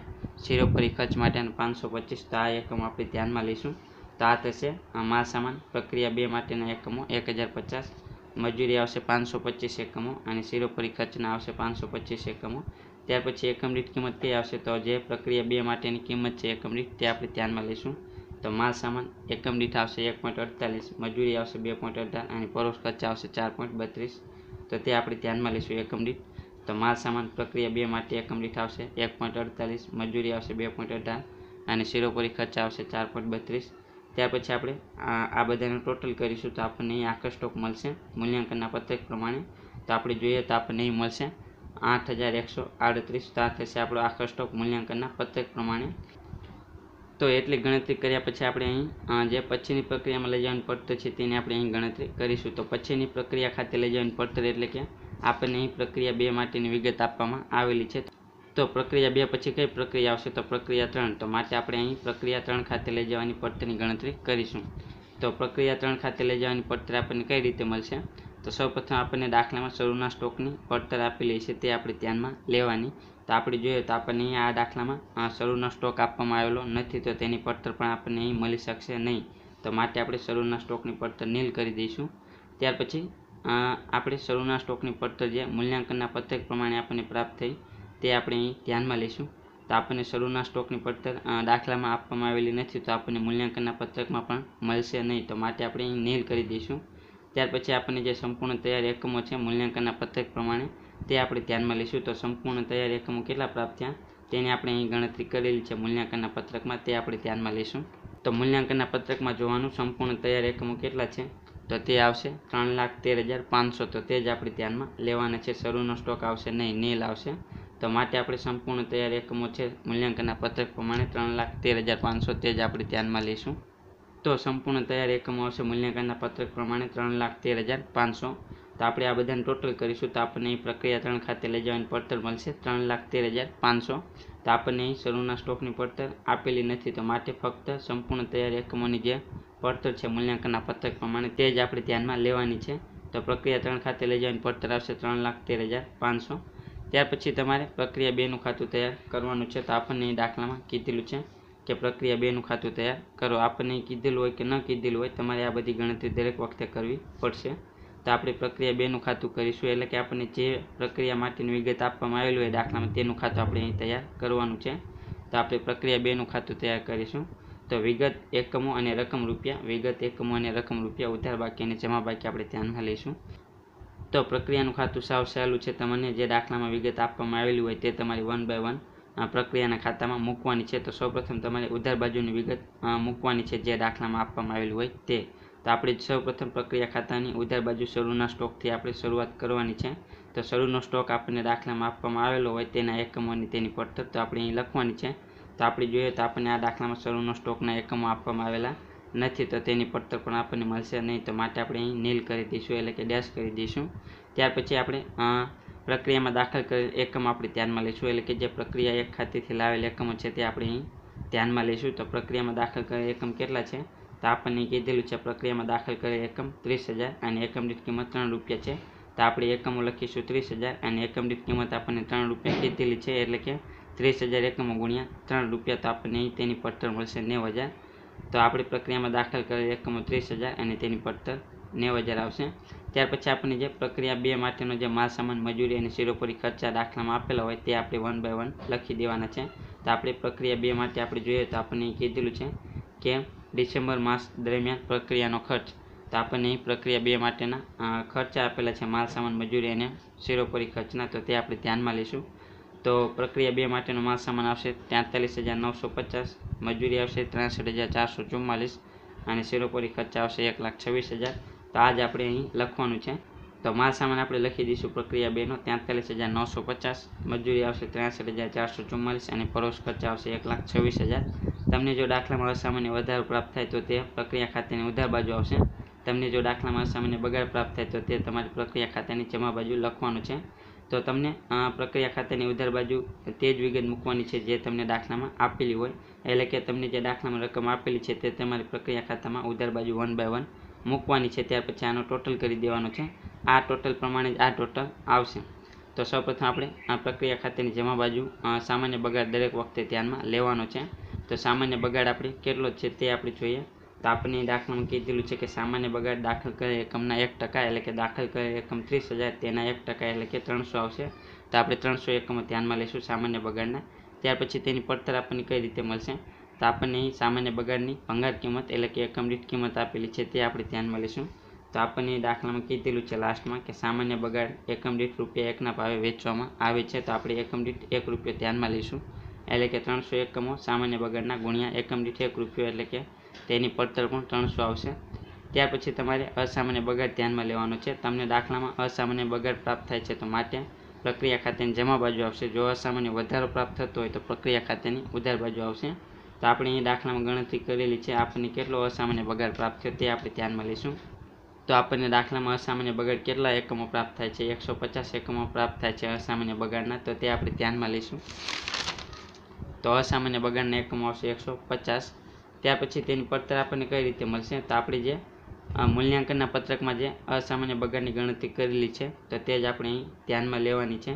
શિરોપરી ખર્ચ માટેના 525। તો આ એકમો આપણે ધ્યાનમાં લઈશું। તો આ થશે માલ સામાન પ્રક્રિયા 2 માટેના એકમો 1050, મજૂરી આવશે 525 એકમો અને શિરોપરી ખર્ચના આવશે 525 એકમો। ત્યાર પછી એકમ દીઠ કિંમત કઈ આવશે તો જે પ્રક્રિયા 2 માટેની કિંમત છે એકમ દીઠ તે આપણે ધ્યાનમાં લઈશું। તો માલ સામાન એકમ દીઠ આવશે 1.48, મજૂરી આવશે 2.18 અને પરોક્ષ ખર્ચ આવશે 4.32। તો તે આપણે ધ્યાનમાં લઈશું એકમ દીઠ। તો માલ સામાન પ્રક્રિયા 2 માટે એકમ દીઠ આવશે 1.48, મજૂરી આવશે 2.18 અને શિરોપરી ખર્ચ આવશે 4.32। ત્યાર પછી આપણે આ બધાનું ટોટલ કરીશું તો આપણને અહીં આખો સ્ટોક મળશે મૂલ્યાંકનના પત્રક પ્રમાણે। તો આપણે જોઈએ તો આપણને અહીં મળશે 8138। તો આ થશે આપણો આખો સ્ટોક મૂલ્યાંકનના પત્રક પ્રમાણે। તો એટલી ગણતરી કર્યા પછી આપણે અહીં જે પછીની પ્રક્રિયામાં લઈ જવાની પડતર છે તેની આપણે અહીં ગણતરી કરીશું। તો પછીની પ્રક્રિયા ખાતે લઈ જવાની પડતર એટલે કે આપણને અહીં પ્રક્રિયા 2 માટેની વિગત આપવામાં આવેલી છે। તો પ્રક્રિયા 2 પછી કઈ પ્રક્રિયા આવશે તો પ્રક્રિયા 3। તો માટે આપણે અહીં પ્રક્રિયા 3 ખાતે લઈ જવાની પડતરની ગણતરી કરીશું। તો પ્રક્રિયા 3 ખાતે લઈ જવાની પડતર આપણને કઈ રીતે મળશે તો સૌપ્રથમ આપણને દાખલામાં શરૂના સ્ટોકની પડતર આપેલી છે તે આપણે ધ્યાનમાં લેવાની। તો આપણે જોઈએ તો આપણને અહીં આ દાખલામાં શરૂનો સ્ટોક આપવામાં આવેલો નથી તો તેની પડતર પણ આપણને અહીં મળી શકશે નહીં। તો માટે આપણે શરૂના સ્ટોકની પડતર નીલ કરી દઈશું। ત્યાર પછી આપણે શરૂના સ્ટોકની પડતર જે મૂલ્યાંકનના પત્રક પ્રમાણે આપણને પ્રાપ્ત થઈ તે આપણે અહીં ધ્યાનમાં લઈશું। તો આપણને શરૂના સ્ટોકની પડતર દાખલામાં આપવામાં આવેલી નથી તો આપણને મૂલ્યાંકનના પત્રકમાં પણ મળશે નહીં તો માટે આપણે અહીં નીલ કરી દઈશું। ત્યાર પછી આપણને જે સંપૂર્ણ તૈયાર એકમો છે મૂલ્યાંકનના પત્રક પ્રમાણે તે આપણે ધ્યાનમાં લઈશું। તો સંપૂર્ણ તૈયાર એકમો કેટલા પ્રાપ્ત થયા તેની આપણે અહીં ગણતરી કરેલી છે મૂલ્યાંકનના પત્રકમાં તે આપણે ધ્યાનમાં લઈશું। તો મૂલ્યાંકનના પત્રકમાં જોવાનું સંપૂર્ણ તૈયાર એકમો કેટલા છે તો તે આવશે 3,13,500। તો તે જ આપણે ધ્યાનમાં લેવાના છે, શરૂનો સ્ટોક આવશે નહીં, નીલ આવશે। તો માટે આપણે સંપૂર્ણ તૈયાર એકમો છે મૂલ્યાંકનના પત્રક પ્રમાણે 3,13,500 તે જ આપણે ધ્યાનમાં લઈશું। તો સંપૂર્ણ તૈયાર એકમો આવશે મૂલ્યાંકનના પત્રક પ્રમાણે 3,13,500। તો આપણે આ બધાને ટોટલ કરીશું તો આપણને અહીં પ્રક્રિયા 3 ખાતે લઈ જવાની પડતર મળશે 3,13,500। તો આપણને અહીં શરૂના સ્ટોકની પડતર આપેલી નથી તો માટે ફક્ત સંપૂર્ણ તૈયાર એકમોની જે પડતર છે મૂલ્યાંકનના પત્રક પ્રમાણે તે જ આપણે ધ્યાનમાં લેવાની છે। તો પ્રક્રિયા 3 ખાતે લઈ જવાની પડતર આવશે 3,13,500। ત્યાર પછી તમારે પ્રક્રિયા 2નું ખાતું તૈયાર કરવાનું છે। તો આપણને અહીં દાખલામાં કીધેલું છે કે પ્રક્રિયા 2નું ખાતું તૈયાર કરો। આપણને કીધેલું હોય કે ન કીધેલું હોય તમારે આ બધી ગણતરી દરેક વખતે કરવી પડશે। તો આપણે પ્રક્રિયા 2નું ખાતું કરીશું એટલે કે આપણને જે પ્રક્રિયા માટેની વિગત આપવામાં આવેલી હોય દાખલામાં તેનું ખાતું આપણે અહીં તૈયાર કરવાનું છે। તો આપણે પ્રક્રિયા 2નું ખાતું તૈયાર કરીશું। તો વિગત એકમો અને રકમ રૂપિયા, વિગત એકમો અને રકમ રૂપિયા, ઉધાર બાકી અને જમા બાકી આપણે ધ્યાનમાં લઈશું। તો પ્રક્રિયાનું ખાતું સાવ સહેલું છે, તમને જે દાખલામાં વિગત આપવામાં આવેલી હોય તે તમારી 1 by 1 પ્રક્રિયાના ખાતામાં મૂકવાની છે। તો સૌપ્રથમ તમારે ઉધાર બાજુની વિગત મૂકવાની છે જે દાખલામાં આપવામાં આવેલી હોય તે। તો આપણે સૌપ્રથમ પ્રક્રિયા ખાતાની ઉધાર બાજુ શરૂના સ્ટોકથી આપણે શરૂઆત કરવાની છે। તો શરૂનો સ્ટોક આપણને દાખલામાં આપવામાં આવેલો હોય તેના એકમોની તેની પડતર તો આપણે અહીં લખવાની છે। તો આપણે જોઈએ તો આપણને આ દાખલામાં શરૂનો સ્ટોકના એકમો આપવામાં આવેલા નથી તો તેની પડતર પણ આપણને મળશે નહીં તો માટે આપણે અહીં નીલ કરી દઈશું એટલે કે ડેશ કરી દઈશું। ત્યાર પછી આપણે પ્રક્રિયામાં દાખલ કરેલ એકમ આપણે ધ્યાનમાં લઈશું એટલે કે જે પ્રક્રિયા 1 ખાતેથી લાવેલ એકમો છે તે આપણે અહીં ધ્યાનમાં લઈશું। તો પ્રક્રિયામાં દાખલ કરેલ એકમ કેટલા છે તો આપણને કીધેલું છે પ્રક્રિયામાં દાખલ કરેલ એકમ 30,000 અને એકમ દીઠ કિંમત 3 રૂપિયા છે। તો આપણે એકમો લખીશું 30,000 અને એકમ દીઠ કિંમત આપણને 3 રૂપિયા કીધેલી છે એટલે કે 30,000 એકમો ગુણ્યા 3 રૂપિયા તો આપણને અહીં તેની પડતર મળશે 90,000। તો આપણે પ્રક્રિયામાં દાખલ કરેલ એકમો 30,000 અને તેની પડતર 90,000 આવશે। ત્યાર પછી આપણને જે પ્રક્રિયા 2 માટેનો જે માલ સામાન મજૂરી અને શિરોપરી ખર્ચા દાખલામાં આપેલા હોય તે આપણે 1 by 1 લખી દેવાના છે। તો આપણે પ્રક્રિયા 2 માટે આપણે જોઈએ તો આપણને કીધેલું છે કે ડિસેમ્બર માસ દરમિયાન પ્રક્રિયાનો ખર્ચ। તો આપણને અહીં પ્રક્રિયા 2 માટેના ખર્ચા આપેલા છે માલ સામાન મજૂરી અને શિરોપરી ખર્ચના તો તે આપણે ધ્યાનમાં લઈશું। તો પ્રક્રિયા 2 માટેનો માલ સામાન આવશે 43,950, મજૂરી આવશે 63,444 અને શિરોપરી ખર્ચા આવશે 1,26,000। તો આ જ આપણે અહીં લખવાનું છે। તો માલ સામાન આપણે લખી દઈશું પ્રક્રિયા 2નો 43,950, મજૂરી આવશે 63,444 અને પરોક્ષ ખર્ચા આવશે 1,26,000। તમને જો દાખલામાં અસામાન્ય વધારો પ્રાપ્ત થાય તો તે પ્રક્રિયા ખાતાની ઉધાર બાજુ આવશે। તમને જો દાખલામાં અસામાન્ય બગાડ પ્રાપ્ત થાય તો તે તમારી પ્રક્રિયા ખાતાની જમા બાજુ લખવાનું છે। તો તમને પ્રક્રિયા ખાતાની ઉધાર બાજુ તે જ વિગત મૂકવાની છે જે તમને દાખલામાં આપેલી હોય, એટલે કે તમને જે દાખલામાં રકમ આપેલી છે તે તમારી પ્રક્રિયા ખાતામાં ઉધાર બાજુ 1 by 1 મૂકવાની છે. ત્યાર પછી આનો ટોટલ કરી દેવાનો છે. આ ટોટલ પ્રમાણે જ આ ટોટલ આવશે. તો સૌપ્રથમ આપણે આ પ્રક્રિયા ખાતાની જમા બાજુ સામાન્ય બગાડ દરેક વખતે ધ્યાનમાં લેવાનો છે. તો સામાન્ય બગાડ આપણે કેટલો છે તે આપણે જોઈએ. તો આપણે દાખલામાં કીધેલું છે કે સામાન્ય બગાડ દાખલ કરેલ એકમના 1%, એટલે કે દાખલ કરેલ એકમ 30,000, તેના 1% એટલે કે 300 આવશે. તો આપણે 300 એકમો ધ્યાનમાં લઈશું સામાન્ય બગાડના. ત્યાર પછી તેની પડતર આપણને કઈ રીતે મળશે, તો આપણને અહીં સામાન્ય બગાડની ભંગાર કિંમત એટલે કે એકમ દીઠ કિંમત આપેલી છે તે આપણે ધ્યાનમાં લઈશું. તો આપણને દાખલામાં કીધેલું છે લાસ્ટમાં કે સામાન્ય બગાડ એકમ દીઠ ₹1ના ભાવે વેચવામાં આવે છે. તો આપણે એકમ દીઠ ₹1 ધ્યાનમાં લઈશું, એટલે કે 300 એકમો સામાન્ય બગાડના ગુણ્યા એકમ દીઠ ₹1 એટલે કે તેની પડતર પણ 300 આવશે. ત્યાર પછી તમારે અસામાન્ય બગાડ ધ્યાનમાં લેવાનો છે. તમને દાખલામાં અસામાન્ય બગાડ પ્રાપ્ત થાય છે તો માટે પ્રક્રિયા ખાતાની જમા બાજુ આવશે. જો અસામાન્ય વધારો પ્રાપ્ત થતો હોય તો પ્રક્રિયા ખાતાની ઉધાર બાજુ આવશે. તો આપણે અહીં દાખલામાં ગણતરી કરેલી છે. આપણને કેટલો અસામાન્ય બગાડ પ્રાપ્ત થયો તે આપણે ધ્યાનમાં લઈશું. તો આપણને દાખલામાં અસામાન્ય બગાડ કેટલા એકમો પ્રાપ્ત થાય છે, 150 એકમો પ્રાપ્ત થાય છે અસામાન્ય બગાડના. તો તે આપણે ધ્યાનમાં લઈશું. તો અસામાન્ય બગાડના એકમો આવશે 150. ત્યાર પછી તેની પડતર આપણને કઈ રીતે મળશે, તો આપણે જે મૂલ્યાંકનના પત્રકમાં જે અસામાન્ય બગાડની ગણતરી કરેલી છે તો તે જ આપણે અહીં ધ્યાનમાં લેવાની છે.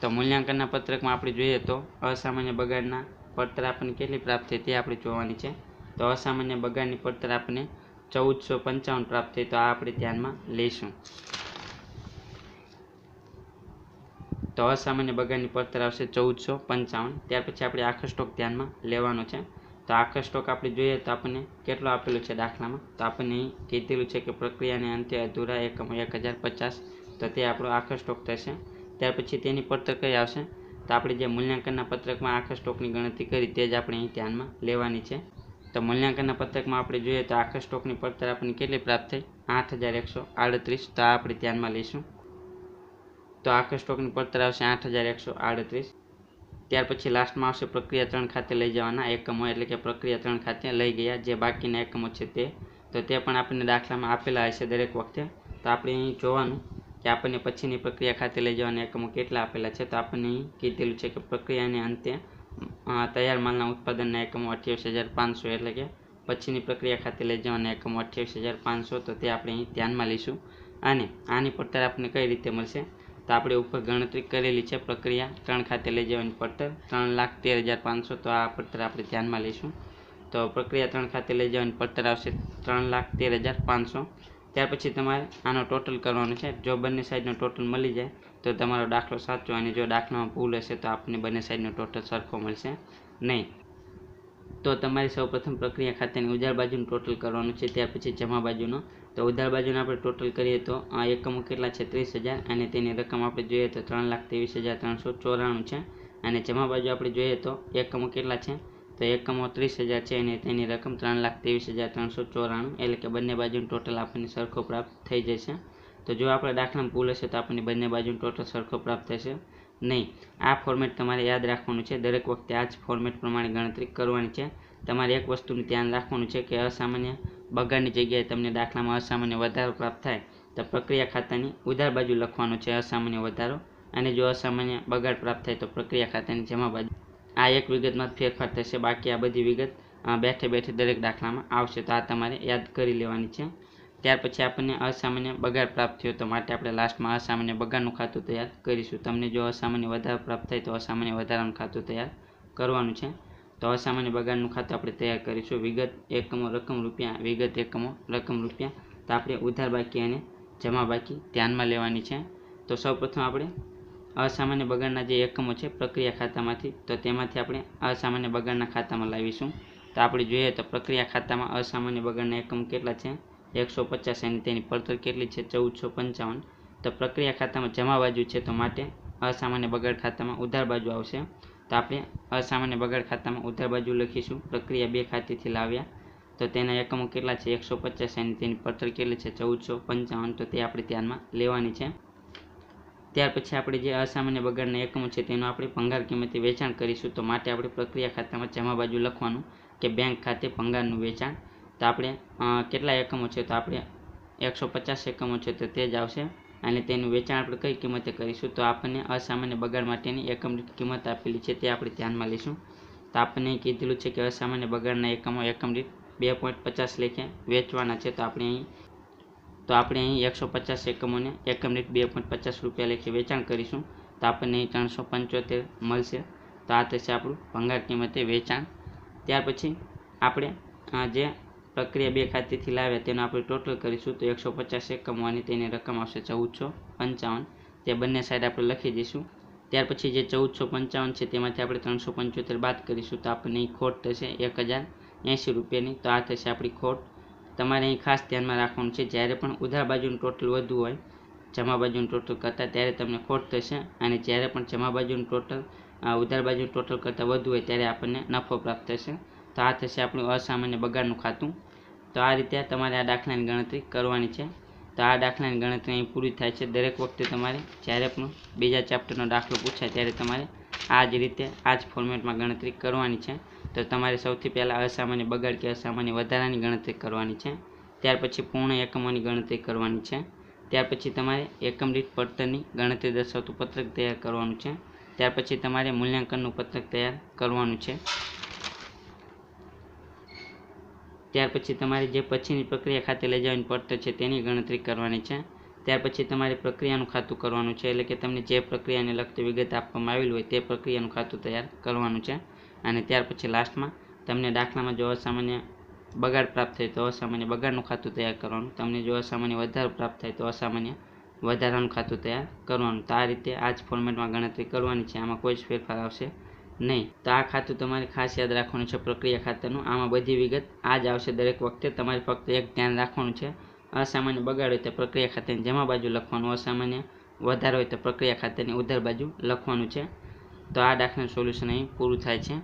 તો મૂલ્યાંકનના પત્રકમાં આપણે જોઈએ તો અસામાન્ય બગાડના પડતર આપણને કેટલી પ્રાપ્ત થઈ તે આપણે જોવાની છે. તો અસામાન્ય બગાડની પડતર આપણને 1455 પ્રાપ્ત થઈ. તો આ આપણે ધ્યાનમાં લઈશું. તો અસામાન્ય બગાડની પડતર આવશે 1455. ત્યાર પછી આપણે આખો સ્ટોક ધ્યાનમાં લેવાનો છે. તો આખો સ્ટોક આપણે જોઈએ તો આપણને કેટલો આપેલો છે દાખલામાં, તો આપણને અહીં કીધેલું છે કે પ્રક્રિયાને અંતે અધૂરા એકમો 1050. તો તે આપણો આખો સ્ટોક થશે. ત્યાર પછી તેની પડતર કઈ આવશે, તો આપણે જે મૂલ્યાંકનના પત્રકમાં આખા સ્ટોકની ગણતરી કરી તે જ આપણે અહીં ધ્યાનમાં લેવાની છે. તો મૂલ્યાંકનના પત્રકમાં આપણે જોઈએ તો આખા સ્ટોકની પડતર આપણને કેટલી પ્રાપ્ત થઈ, 8138. તો આ આપણે ધ્યાનમાં લઈશું. તો આખા સ્ટોકની પડતર આવશે 8138. ત્યાર પછી લાસ્ટમાં આવશે પ્રક્રિયા 3 ખાતે લઈ જવાના એકમો, એટલે કે પ્રક્રિયા 3 ખાતે લઈ ગયા જે બાકીના એકમો છે તે. તો તે પણ આપણને દાખલામાં આપેલા હશે દરેક વખતે. તો આપણે અહીં જોવાનું કે આપણને પછીની પ્રક્રિયા ખાતે લઈ જવાના એકમો કેટલા આપેલા છે. તો આપણને અહીં કીધેલું છે કે પ્રક્રિયાને અંતે તૈયાર માલના ઉત્પાદનના એકમો 28,500, એટલે કે પછીની પ્રક્રિયા ખાતે લઈ જવાના એકમો 28,500. તો તે આપણે અહીં ધ્યાનમાં લઈશું. અને આની પડતર આપણને કઈ રીતે મળશે, તો આપણે ઉપર ગણતરી કરેલી છે પ્રક્રિયા 3 ખાતે લઈ જવાની પડતર 3,13,500. તો આ પડતર આપણે ધ્યાનમાં લઈશું. તો પ્રક્રિયા 3 ખાતે લઈ જવાની પડતર આવશે 3,13,500. ત્યાર પછી તમારે આનો ટોટલ કરવાનો છે. જો બંને સાઈડનો ટોટલ મળી જાય તો તમારો દાખલો સાચો, અને જો દાખલામાં ભૂલ હશે તો આપણને બંને સાઈડનો ટોટલ સરખો મળશે નહીં. તો તમારે સૌપ્રથમ પ્રક્રિયા ખાતાની ઉધાર બાજુનું ટોટલ કરવાનું છે, ત્યાર પછી જમા બાજુનો. તો ઉધાર બાજુનો આપણે ટોટલ કરીએ તો આ એકમો કેટલા છે 30,000, અને તેની રકમ આપણે જોઈએ તો 3,23,394 છે. અને જમા બાજુ આપણે જોઈએ તો એકમો કેટલા છે, તો એકમો 30,000 છે અને તેની રકમ 3,23,394, એટલે કે બંને બાજુનું ટોટલ આપણને સરખો પ્રાપ્ત થઈ જશે. તો જો આપણે દાખલામાં ભૂલ હશે તો આપણને બંને બાજુનું ટોટલ સરખો પ્રાપ્ત થશે નહીં. આ ફોર્મેટ તમારે યાદ રાખવાનું છે. દરેક વખતે આ જ ફોર્મેટ પ્રમાણે ગણતરી કરવાની છે. તમારે એક વસ્તુનું ધ્યાન રાખવાનું છે કે અસામાન્ય બગાડની જગ્યાએ તમને દાખલામાં અસામાન્ય વધારો પ્રાપ્ત થાય તો પ્રક્રિયા ખાતાની ઉધાર બાજુ લખવાનો છે અસામાન્ય વધારો, અને જો અસામાન્ય બગાડ પ્રાપ્ત થાય તો પ્રક્રિયા ખાતાની જમા બાજુ. આ એક વિગતમાં ફેરફાર થશે, બાકી આ બધી વિગત બેઠે બેઠે દરેક દાખલામાં આવશે. તો આ તમારે યાદ કરી લેવાની છે. ત્યાર પછી આપણને અસામાન્ય બગાડ પ્રાપ્ત થયો તો માટે આપણે લાસ્ટમાં અસામાન્ય બગાડનું ખાતું તૈયાર કરીશું. તમને જો અસામાન્ય વધારો પ્રાપ્ત થાય તો અસામાન્ય વધારાનું ખાતું તૈયાર કરવાનું છે. તો અસામાન્ય બગાડનું ખાતું આપણે તૈયાર કરીશું. વિગત એકમો રકમ રૂપિયા, વિગત એકમો રકમ રૂપિયા. તો આપણે ઉધાર બાકી અને જમા બાકી ધ્યાનમાં લેવાની છે. તો સૌપ્રથમ આપણે અસામાન્ય બગાડના જે એકમો છે પ્રક્રિયા ખાતામાંથી, તો તેમાંથી આપણે અસામાન્ય બગાડના ખાતામાં લાવીશું. તો આપણે જોઈએ તો પ્રક્રિયા ખાતામાં અસામાન્ય બગાડના એકમો કેટલા છે 150, અને તેની પડતર કેટલી છે 1455. તો પ્રક્રિયા ખાતામાં જમા બાજુ છે તો માટે અસામાન્ય બગાડ ખાતામાં ઉધાર બાજુ આવશે. તો આપણે અસામાન્ય બગાડ ખાતામાં ઉધાર બાજુ લખીશું પ્રક્રિયા 2 ખાતેથી લાવ્યા, તો તેના એકમો કેટલા છે 150, અને તેની પડતર કેટલી છે 1455. તો તે આપણે ધ્યાનમાં લેવાની છે. ત્યાર પછી આપણે જે અસામાન્ય બગાડના એકમો છે તેનું આપણે ભંગાર કિંમતે વેચાણ કરીશું. તો માટે આપણે પ્રક્રિયા ખાતામાં જમા બાજુ લખવાનું કે બેંક ખાતે ભંગારનું વેચાણ. તો આપણે કેટલા એકમો છે, તો આપણે 150 એકમો છે તો તે જ આવશે, અને તેનું વેચાણ આપણે કઈ કિંમતે કરીશું તો આપણને અસામાન્ય બગાડ માટેની એકમ દીઠ કિંમત આપેલી છે તે આપણે ધ્યાનમાં લઈશું. તો આપણને કીધેલું છે કે અસામાન્ય બગાડના એકમો એકમ દીઠ 2.50 લેખે વેચવાના છે. તો આપણે અહીં 150 એકમોને એકમ દીઠ 2.50 રૂપિયા લેખે વેચાણ કરીશું. તો આપણને અહીં 375 મળશે. તો આ થશે આપણું ભંગાર કિંમતે વેચાણ. ત્યાર પછી આપણે જે પ્રક્રિયા 2 ખાતેથી લાવ્યા તેનું આપણે ટોટલ કરીશું. તો 150 એકમો અને તેની રકમ આવશે 1455. તે બંને સાઈડ આપણે લખી દઈશું. ત્યાર પછી જે 1455 છે તેમાંથી આપણે 375 બાદ કરીશું. તો આપણને અહીં ખોટ થશે 1080 રૂપિયાની. તો આ થશે આપણી ખોટ. તમારે અહીં ખાસ ધ્યાનમાં રાખવાનું છે, જ્યારે પણ ઉધાર બાજુનું ટોટલ વધુ હોય જમા બાજુનું ટોટલ કરતાં ત્યારે તમને ખોટ થશે, અને જ્યારે પણ જમા બાજુનું ટોટલ ઉધાર બાજુનું ટોટલ કરતાં વધુ હોય ત્યારે આપણને નફો પ્રાપ્ત થશે. તો આ થશે આપણું અસામાન્ય બગાડનું ખાતું. તો આ રીતે તમારે આ દાખલાની ગણતરી કરવાની છે. તો આ દાખલાની ગણતરી અહીં પૂરી થાય છે. દરેક વખતે તમારે જ્યારે પણ બીજા ચેપ્ટરનો દાખલો પૂછાય ત્યારે તમારે આ જ રીતે આ જ ફોર્મેટમાં ગણતરી કરવાની છે. તો તમારે સૌથી પહેલાં અસામાન્ય બગાડ કે અસામાન્ય વધારાની ગણતરી કરવાની છે. ત્યાર પછી પૂર્ણ એકમોની ગણતરી કરવાની છે. ત્યાર પછી તમારે એકમ દીઠ પડતરની ગણતરી દર્શાવતું પત્રક તૈયાર કરવાનું છે. ત્યાર પછી તમારે મૂલ્યાંકનનું પત્રક તૈયાર કરવાનું છે. ત્યાર પછી તમારે જે પછીની પ્રક્રિયા ખાતે લઈ જવાની પડતર છે તેની ગણતરી કરવાની છે. ત્યાર પછી તમારે પ્રક્રિયાનું ખાતું કરવાનું છે, એટલે કે તમને જે પ્રક્રિયાને લગતી વિગત આપવામાં આવેલી હોય તે પ્રક્રિયાનું ખાતું તૈયાર કરવાનું છે. અને ત્યાર પછી લાસ્ટમાં તમને દાખલામાં જો અસામાન્ય બગાડ પ્રાપ્ત થાય તો અસામાન્ય બગાડનું ખાતું તૈયાર કરવાનું, તમને જો અસામાન્ય વધારો પ્રાપ્ત થાય તો અસામાન્ય વધારાનું ખાતું તૈયાર કરવાનું. તો આ રીતે આ જ ફોર્મેટમાં ગણતરી કરવાની છે. આમાં કોઈ જ ફેરફાર આવશે નહીં. તો આ ખાતું તમારે ખાસ યાદ રાખવાનું છે, પ્રક્રિયા ખાતાનું. આમાં બધી વિગત આ જ આવશે દરેક વખતે. તમારે ફક્ત એક ધ્યાન રાખવાનું છે, અસામાન્ય બગાડ હોય તો પ્રક્રિયા ખાતાની જમા બાજુ લખવાનું, અસામાન્ય વધારો હોય તો પ્રક્રિયા ખાતાની ઉધાર બાજુ લખવાનું છે. તો આ દાખલાનું સોલ્યુશન અહીં પૂરું થાય છે.